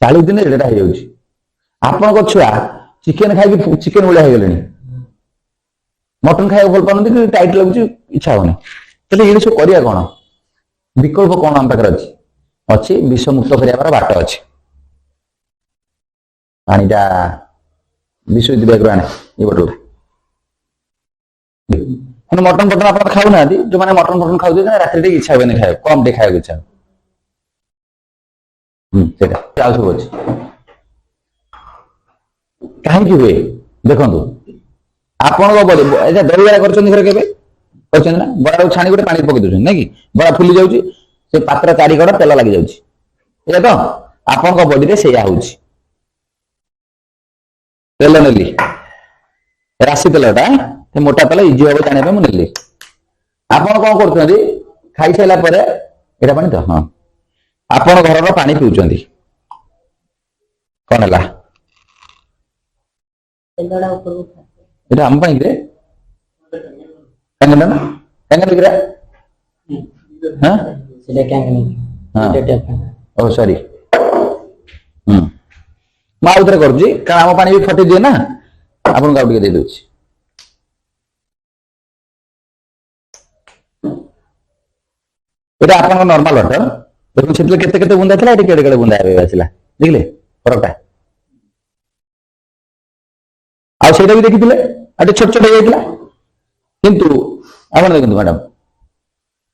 40 ଦିନ ଏଡେଟା ହେଇଯାଉଛି ଆପଣଙ୍କ ଛୁଆ ଚିକେନ ଖାଇକି ଚିକେନ ଭଳିଆ ହେଇଗଲେଣି ମଟନ ଖାଇବାକୁ ଭଲ ପାଉନାହାନ୍ତି କି ଟାଇଟ୍ ଲାଗୁଛି ଇଚ୍ଛା ହଉନି ତାହେଲେ ଏଇ ସବୁ କରିବା କଣ ବିକଳ୍ପ କଣ ଆମ ପାଖରେ ଅଛି ଅଛି ବିଷମୁକ୍ତ କରିବାର ବାଟ ଅଛି ପାଣିଟା ବିଶ୍ୱଜିତ ବ୍ୟାଗରୁ ଆଣେ ଏଇ ବୋଟଲଟା ମଟନ ଫଟନ ଆପଣ ଖାଉନାହାନ୍ତି ଯୋଉମାନେ ମଟନ ଫଟନ ଖାଉଛନ୍ତି ରାତିରେ ଟିକେ ଇଚ୍ଛା ହୁଏନି ଖାଇବାକୁ କମ ଟିକେ ଖାଇବାକୁ ଇଚ୍ଛା ସେଇଟା ଆଉ ସବୁ ଅଛି କାହିଁକି ହୁଏ ଦେଖନ୍ତୁ ଆପଣଙ୍କ ବଡି ଏଇଟା ଦହିବରା କରିଛନ୍ତି ଘରେ କେବେ କରିଛନ୍ତି ନା ବରାକୁ ଛାଣି ଗୋଟେ ପାଣି ପକେଇ ଦଉଛନ୍ତି ନାଇଁ କି ବରା ଫୁଲି ଯାଉଛି ସେ ପାତ୍ର ଚାରିକଡ଼ ତେଲ ଲାଗି ଯାଉଛି ଏଇଆ ତ ଆପଣଙ୍କ ବଡିରେ ସେଇଆ ହଉଛି ତେଲ ନେଲି ରାଶି ତେଲଟା ମୋଟା ତେଲ ଇଜି ହବ ଜାଣିବା ପାଇଁ ମୁଁ ନେଲି ଆପଣ କଣ କରୁଛନ୍ତି ଖାଇସାରିଲା ପରେ ଏଇଟା ପାଣି ତ ହଁ ଆପଣ ଘରର ପାଣି ପିଉଛନ୍ତି କଣ ହେଲା এটা ଆମ ପାଇଁ କିରେ ଓ ସରି ମୁଁ ଆଉ ଥରେ କରୁଛି କାରଣ ଆମ ପାଣି ବି ଫଟେଇ ଦିଏ ନା ଆପଣଙ୍କୁ ଆଉ ଟିକେ ଦେଇଦଉଛି এটা ଆପଣଙ୍କ ନର୍ମାଲ ୱାଟର ଦେଖନ୍ତୁ ସେଥିରେ କେତେ କେତେ ବୁନ୍ଦା ଥିଲା ଏଠି କେଡ଼େ କେଡ଼େ ବୁନ୍ଦା ଏବେ ଆସିଲା ଦେଖିଲେ ଫରକଟା ଆଉ ସେଇଟା ବି ଦେଖିଥିଲେ ଏଠି ଛୋଟ ଛୋଟ ହେଇଯାଇଥିଲା କିନ୍ତୁ ଆପଣ ଦେଖନ୍ତୁ ମ୍ୟାଡାମ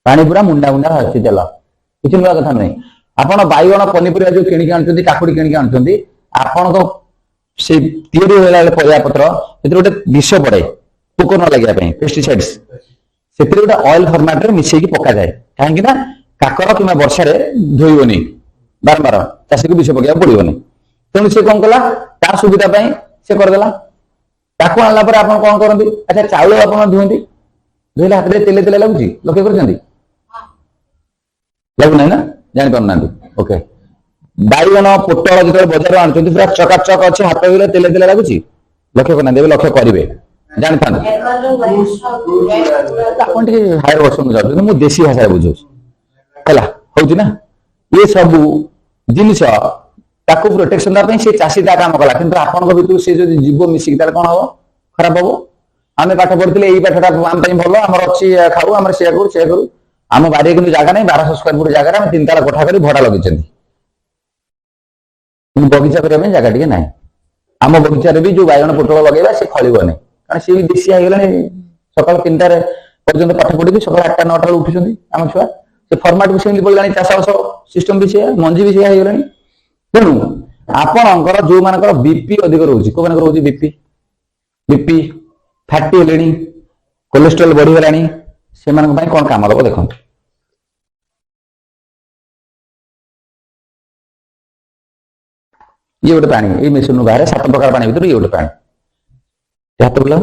ପାଣି ପୁରା ମୁଣ୍ଡା ମୁଣ୍ଡା ଆସୁଛି ତେଲ କିଛି ନୂଆ କଥା ନୁହେଁ ଆପଣ ବାଇଗଣ ପନିପରିବା ଯୋଉ କିଣିକି ଆଣୁଛନ୍ତି କାକୁଡି କିଣିକି ଆଣୁଛନ୍ତି ଆପଣଙ୍କ ସେ ତିଆରି ହେଲା ବେଳେ ପରିବା ପତ୍ର ସେଥିରେ ଗୋଟେ ବିଷ ପଡେ ପୋକ ନ ଲାଗିବା ପାଇଁ ପେଷ୍ଟିସାଇଡ୍ସ ସେଥିରେ ଗୋଟେ ଅଏଲ ଫର୍ମାଟରେ ମିଶେଇକି ପକାଯାଏ କାହିଁକି ନା କାକର କିମ୍ବା ବର୍ଷାରେ ଧୋଇବନି ବାରମ୍ବାର ଚାଷୀକୁ ବିଷ ପକେଇବାକୁ ପଡିବନି ତେଣୁ ସେ କଣ କଲା ତା ସୁବିଧା ପାଇଁ ସେ କରିଦେଲା ତାକୁ ଆଣିଲା ପରେ ଆପଣ କଣ କରନ୍ତି ଆଚ୍ଛା ଚାଉଳ ଆପଣ ଧୁଅନ୍ତି ଧୋଇଲେ ହାତରେ ତେଲେ ତେଲେ ଲାଗୁଛି ଲକ୍ଷ୍ୟ କରିଛନ୍ତି ଲାଗୁନାହିଁ ନା ଜାଣିପାରୁନାହାନ୍ତି ଓକେ ବାଇଗଣ ପୋଟଳ ଯେତେବେଳେ ବଜାରରୁ ଆଣୁଛନ୍ତି ପୁରା ଚକାଚକ ଅଛି ହାତ ଧୋଇଲେ ତେଲେ ତେଲେ ଲାଗୁଛି ଲକ୍ଷ୍ୟ କରୁନାହାନ୍ତି ଏବେ ଲକ୍ଷ୍ୟ କରିବେ ଜାଣିଥାନ୍ତୁ ଆପଣ ଟିକେ ହାୟର ବର୍ଷକୁ ଯାଉଛନ୍ତି ମୁଁ ଦେଶୀ ଭାଷାରେ ବୁଝଉଛି ହେଲା ହଉଛି ନା ଏ ସବୁ ଜିନିଷ ତାକୁ ପ୍ରୋଟେକ୍ସନ ଦେବା ପାଇଁ ସେ ଚାଷୀ ତା କାମ କଲା କିନ୍ତୁ ଆପଣଙ୍କ ଭିତରୁ ସେ ଯଦି ଯିବ ମିଶିକି ତାହେଲେ କଣ ହବ ଖରାପ ହବ ଆମେ ପାଠ ପଢିଥିଲେ ଏଇ ପାଠଟା ଆମ ପାଇଁ ଭଲ ଆମର ଅଛି ଖାଉ ଆମର ସେଇଆ କରୁ ସେଇଆ କରୁ ଆମ ବାରିରେ କିନ୍ତୁ ଜାଗା ନାହିଁ 1200 ସ୍କୋୟାର ଫୁଟ ଜାଗାରେ ଆମେ 3 ତାଲା କୋଠା କରି ଭଡା ଲଗେଇଛନ୍ତି କିନ୍ତୁ ବଗିଚା କରିବା ପାଇଁ ଜାଗା ଟିକେ ନାହିଁ ଆମ ବଗିଚାରେ ବି ଯୋଉ ବାଇଗଣ ପୋଟଳ ଲଗେଇବା ସେ ଫଳିବନି କାରଣ ସିଏ ବି ଦେଶୀ ହେଇଗଲାଣି ସକାଳ 3ଟାରେ ପର୍ଯ୍ୟନ୍ତ ପାଠ ପଢିକି ସକାଳ 8ଟା 9ଟାରେ ଉଠୁଛନ୍ତି ଆମ ଛୁଆ ସେ ଫର୍ମାଟ ବି ସେମିତି ପଡ଼ିଲାଣି ଚାଷବାସ ସିଷ୍ଟମ ବି ସେଇଆ ମଞ୍ଜି ବି ସେଇଆ ହେଇଗଲାଣି ତେଣୁ ଆପଣଙ୍କର ଯୋଉମାନଙ୍କର ବିପି ଅଧିକ ରହୁଛି କୋଉମାନଙ୍କର ରହୁଛି ବିପି ଫ୍ୟାଟି ହେଲେଣି କୋଲେଷ୍ଟ୍ରଲ ବଢିଗଲାଣି ସେମାନଙ୍କ ପାଇଁ କଣ କାମ ଦବ ଦେଖନ୍ତୁ ଇଏ ଗୋଟେ ପାଣି ଏଇ ମେସିନରୁ ବାହାରେ 7 ପ୍ରକାର ପାଣି ଭିତରୁ ଇଏ ଗୋଟେ ପାଣି ହାତ ବୁଲାଅ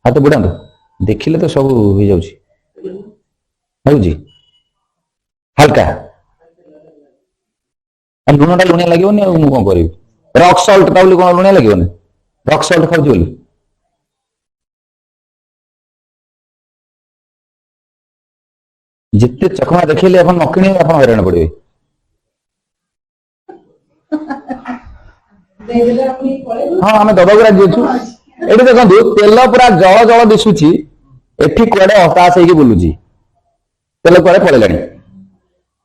ହାତ ବୁଡାନ୍ତୁ ଦେଖିଲେ ତ ସବୁ ହେଇଯାଉଛି ହଉଛି ହାଲକା ଲୁଣଟା ଲୁଣିଆ ଲାଗିବନି ଆଉ ମୁଁ କଣ କରିବି ରକ୍ ସଲ୍ଟ ତା ବୋଲି କଣ ଲୁଣିଆ ଲାଗିବନି ରକ୍ ସଲ୍ଟ ଖାଉଛି ବୋଲି ଯେତେ ଚକମା ଦେଖେଇଲେ ଆପଣ ନ କିଣିବେ ଆପଣ ହଇରାଣ ପଡିବେ ହଁ ଆମେ ଦବାକୁ ରାଜି ଅଛୁ ଏଠି ଦେଖନ୍ତୁ ତେଲ ପୁରା ଜଳ ଜଳ ଦିଶୁଛି ଏଠି କୁଆଡେ ହତାଶ ହେଇକି ବୁଲୁଛି ତେଲ କୁଆଡେ ପଳେଇଲାଣି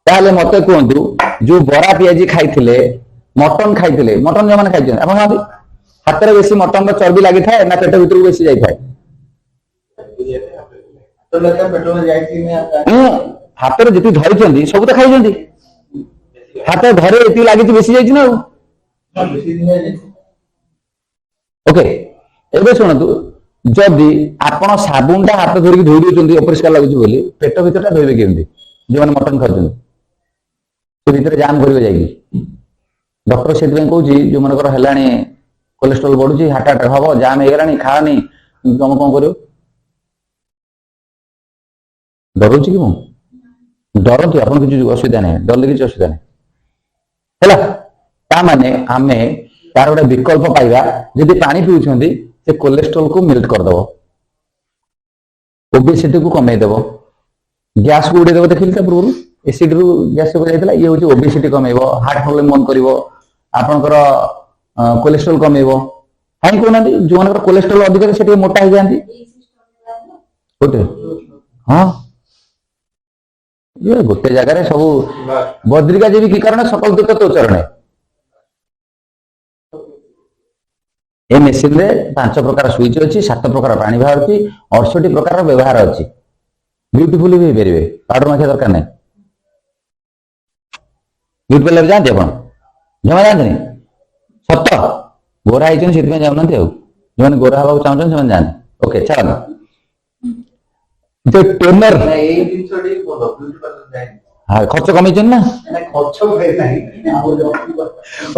ତାହେଲେ ମତେ କୁହନ୍ତୁ ଯୋଉ ବରା ପିଆଜି ଖାଇଥିଲେ ମଟନ ଖାଇଥିଲେ ମଟନ ଯୋଉମାନେ ଖାଇଛନ୍ତି ଆପଣ କହନ୍ତି ହାତରେ ବେଶୀ ମଟନର ଚର୍ବି ଲାଗିଥାଏ ନା ପେଟ ଭିତରକୁ ବେଶୀ ଯାଇଥାଏ ହାତରେ ଯେତିକି ଧରିଛନ୍ତି ସବୁ ତ ଖାଇଛନ୍ତି ହାତରେ ଧରେ ଏତିକି ଲାଗିଛି ବେଶୀ ଯାଇଛି ନା ଆଉ ଓକେ ଏବେ ଶୁଣନ୍ତୁ ଯଦି ଆପଣ ସାବୁନଟା ହାତ ଧରିକି ଧୋଇ ଦଉଛନ୍ତି ଅପରିଷ୍କାର ଲାଗୁଛି ବୋଲି ପେଟ ଭିତରଟା ଧୋଇବେ କେମିତି ଯୋଉମାନେ ମଟନ ଖାଉଛନ୍ତି ସେ ଭିତରେ ଜାମ୍ କରିବେ ଯାଇକି। ଡକ୍ଟର ସେଥିପାଇଁ କହୁଛି ଯୋଉମାନଙ୍କର ହେଲାଣି କୋଲେଷ୍ଟ୍ରଲ ବଢୁଛି, ହାର୍ଟ ଆଟାକ୍ ହବ, ଜାମ୍ ହେଇଗଲାଣି, ଖାଅନି, ତମେ କଣ କରିବ? ଡରୁଛି କି ମୁଁ? ଡରନ୍ତୁ, ଆପଣ କିଛି ଅସୁବିଧା ନାହିଁ, ଡରିଲେ କିଛି ଅସୁବିଧା ନାହିଁ ହେଲା। ତା ମାନେ ଆମେ ତାର ଗୋଟେ ବିକଳ୍ପ ପାଇବା। ଯଦି ପାଣି ପିଉଛନ୍ତି ସେ କୋଲେଷ୍ଟ୍ରଲ କୁ ମେଲ୍ଟ କରିଦବ, ଓବେସିଟି କୁ କମେଇଦବ, ଗ୍ୟାସ କୁ ଉଡେଇଦବ। ଦେଖିଲି ତା ପୂର୍ବରୁ ଏସିଡ ରୁ ଗ୍ୟାସ କୁ ଯାଇଥିଲା, ଇଏ ହଉଛି ଓବେସିଟି କମେଇବ, ହାର୍ଟ ପ୍ରୋବ୍ଲେମ ବନ୍ଦ କରିବ, ଆପଣଙ୍କର କୋଲେଷ୍ଟ୍ରଲ କମେଇବ। କାହିଁକି କହୁନାହାନ୍ତି? ଯୋଉମାନଙ୍କର କୋଲେଷ୍ଟ୍ରଲ ଅଧିକ ସେ ଟିକେ ମୋଟା ହେଇଯାଆନ୍ତି। ଗୋଟେ ହଁ, ଗୋଟେ ଜାଗାରେ ସବୁ ବଦ୍ରିକା ଯିବି କି କାରଣ ସକଳ ଦୁଃଖ ତୋ ଚରଣେ। ଏ ମେସିନ ରେ 5 ପ୍ରକାର ସୁଇଚ ଅଛି, 7 ପ୍ରକାର ପାଣି ବାହାରୁଛି, 68 ପ୍ରକାର ବ୍ୟବହାର ଅଛି। ବ୍ୟୁଟିଫୁଲି ବି ହେଇପାରିବେ, ପାଉଡର ମାଖିବା ଦରକାର ନାହିଁ। ବ୍ୟୁଟି ପାର୍ଲର ଯାଆନ୍ତି ଆପଣ? ଜମା ଯାଆନ୍ତିନି? ସତ ଗୋରା ହେଇଛନ୍ତି ସେଥିପାଇଁ ଯାଉନାହାନ୍ତି। ଆଉ ଯୋଉମାନେ ଗୋରା ହବାକୁ ଚାହୁଁଛନ୍ତି ସେମାନେ ଯାଆନ୍ତି। ଓକେ, ଚାଲନ୍ତୁ। ଟୋନର ଖର୍ଚ୍ଚ କମେଇଛନ୍ତି ନା?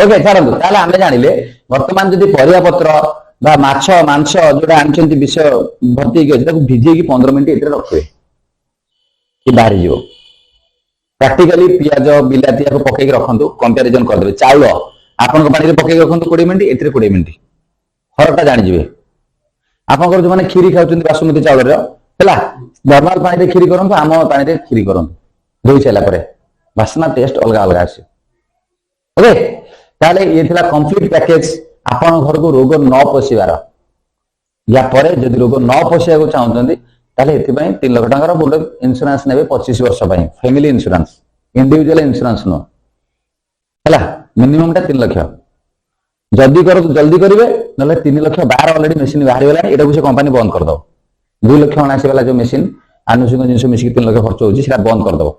ଓକେ, ଛାଡ଼ନ୍ତୁ। ତାହେଲେ ଆମେ ଜାଣିଲେ ବର୍ତ୍ତମାନ ଯଦି ପରିବା ପତ୍ର ବା ମାଛ ମାଂସ ଯୋଉଟା ଆଣିଛନ୍ତି ବିଷ ଭର୍ତ୍ତି ହେଇକି ଅଛି, ତାକୁ ଭିଜେଇକି 15 ମିନିଟ୍ ଏଥିରେ ରଖିବେ, କି ବାହାରିଯିବ। ପ୍ରାକ୍ଟିକାଲି ପିଆଜ ବିଲାତି ଆକୁ ପକେଇକି ରଖନ୍ତୁ, କମ୍ପାରିଜନ କରିଦେବେ। ଚାଉଳ ଆପଣଙ୍କ ପାଣିରେ ପକେଇକି ରଖନ୍ତୁ 20 ମିନିଟ୍, ଏଥିରେ 20 ମିନିଟ୍, ଫରକଟା ଜାଣିଯିବେ। ଆପଣଙ୍କର ଯୋଉମାନେ କ୍ଷୀରି ଖାଉଛନ୍ତି ବାସୁମତୀ ଚାଉଳର ହେଲା, ନର୍ମାଲ ପାଣିରେ କ୍ଷୀରି କରନ୍ତୁ, ଆମ ପାଣିରେ କ୍ଷୀରି କରନ୍ତୁ, ଧୋଇ ସାରିଲା ପରେ ବାସ୍ନା ଟେଷ୍ଟ ଅଲଗା ଅଲଗା ଆସିବ। ଓକେ, ତାହେଲେ ଇଏ ଥିଲା କମ୍ପ୍ଲିଟ ପ୍ୟାକେଜ ଆପଣଙ୍କ ଘରକୁ ରୋଗ ନ ପଶିବାର। ୟା ପରେ ଯଦି ରୋଗ ନ ପଶିବାକୁ ଚାହୁଁଛନ୍ତି ତାହେଲେ ଏଥିପାଇଁ 3 ଲକ୍ଷ ଟଙ୍କାର ଗୋଟେ ଇନ୍ସୁରାନ୍ସ ନେବେ 25 ବର୍ଷ ପାଇଁ, ଫ୍ୟାମିଲି ଇନ୍ସୁରାନ୍ସ, ଇଣ୍ଡିଭିଜୁଆଲ ଇନ୍ସୁରାନ୍ସ ନୁହଁ ହେଲା। ମିନିମମ୍ ଟା 3 ଲକ୍ଷ। ଯଦି ଜଲ୍ଦି କରିବେ ନହେଲେ 3 ଲକ୍ଷ 12 ଅଲରେଡି ମେସିନ ବାହାରିଗଲାଣି, ଏଟାକୁ ସେ କମ୍ପାନୀ ବନ୍ଦ କରିଦବ। 2 ଲକ୍ଷ 79 ବାଲା ଯୋଉ ମେସିନ ଆନୁଷଙ୍ଗିକ ଜିନିଷ ମିଶିକି 3 ଲକ୍ଷ ଖର୍ଚ୍ଚ ହଉଛି, ସେଟା ବନ୍ଦ କରିଦବ।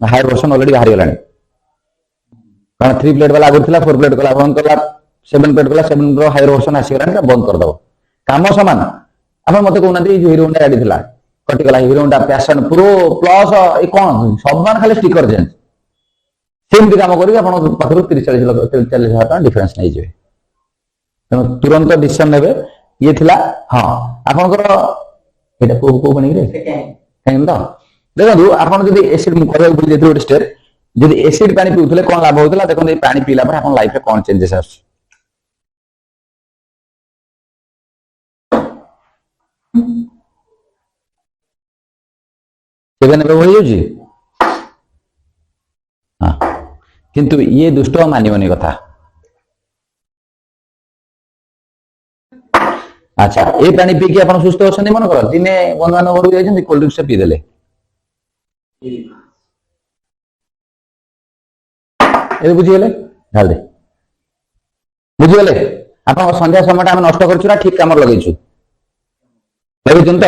ହାୟର ଭର୍ସନ ଅଲରେଡି ବାହାରିଗଲାଣି। କାରଣ 3 ପ୍ଲେଟ୍ ବାଲା ଆଗରୁ ଥିଲା, 4 ପ୍ଲେଟ୍ କଲା, ବନ୍ଦ କଲା, 7 ପ୍ଲେଟ୍ କଲା, 7 ର ହାୟର ଭର୍ସନ ଆସିଗଲାଣି, ସେଟା ବନ୍ଦ କରିଦବ। କାମ ସମାନ। ଆପଣ ମତେ କହୁନାହାନ୍ତି ଏଇ ଯୋଉ ହିରୋ ହୋଣ୍ଡା ଗାଡି ଥିଲା କଟିଗଲା, Hero Honda Passion Pro Plus, ଏ କଣ ସମାନ ଖାଲି ଷ୍ଟିକର ଚେଞ୍ଜ। ସେମିତି କାମ କରିକି ଆପଣଙ୍କ ପାଖରୁ 30-40 ହଜାର ଟଙ୍କା ଡିଫରେନ୍ସ ନେଇଯିବେ। ତେଣୁ ତୁରନ୍ତ ଡିସିସନ ନେବେ। ଇଏ ଥିଲା ହଁ ଆପଣଙ୍କର ଏଇଟା କୋଉ ପାଣିରେ ତ ଦେଖନ୍ତୁ। ଆପଣ ଯଦି ଏସିଡ କରିବାକୁ ଭୁଲି ଯାଇଥିବେ ଗୋଟେ ଷ୍ଟେପ, ଯଦି ଏସିଡ ପାଣି ପିଉଥିଲେ କଣ ଲାଭ ହଉଥିଲା ଦେଖନ୍ତୁ। ଏଇ ପାଣି ପିଇଲା ପରେ ଆପଣଙ୍କ ଲାଇଫରେ କଣ ଚେଞ୍ଜେସ ଆସୁଛି। ଏବେ ହେଇଯାଉଛି। କିନ୍ତୁ ଇଏ ଦୁଷ୍ଟ ମାନିବନି କଥା। ଆଚ୍ଛା, ଏ ପାଣି ପିଇକି ଆପଣ ସୁସ୍ଥ ଅଛନ୍ତି ମନେକର, ଦିନେ ବନ୍ଧୁବାନ୍ଧବ ଘରକୁ ଯାଇଛନ୍ତି, କୋଲ୍ଡ ଡ୍ରିଙ୍କସ ପିଇଦେଲେ, ଏବେ ବୁଝିଗଲେ? ବୁଝିଗଲେ? ଆପଣଙ୍କ ସନ୍ଧ୍ୟା ସମୟଟା ଆମେ ନଷ୍ଟ କରୁଛୁ ନା ଠିକ କାମରେ ଲଗେଇଛୁ? ଲଗେଇଛନ୍ତି ତ?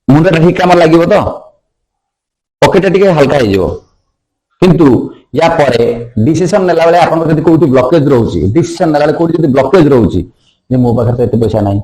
ମୁଣ୍ଡଟା ଠିକ କାମରେ ଲାଗିବ ତ? ପକେଟଟା ଟିକେ ହାଲକା ହେଇଯିବ। କିନ୍ତୁ ୟା ପରେ ଡିସିସନ ନେଲା ବେଳେ ଆପଣଙ୍କର ଯଦି କୋଉଠି ବ୍ଲକେଜ ରହୁଛି, ଡିସିସନ ନେଲା ବେଳେ କୋଉଠି ଯଦି ବ୍ଲକେଜ ରହୁଛି, ଯେ ମୋ ପାଖରେ ତ ଏତେ ପଇସା ନାହିଁ,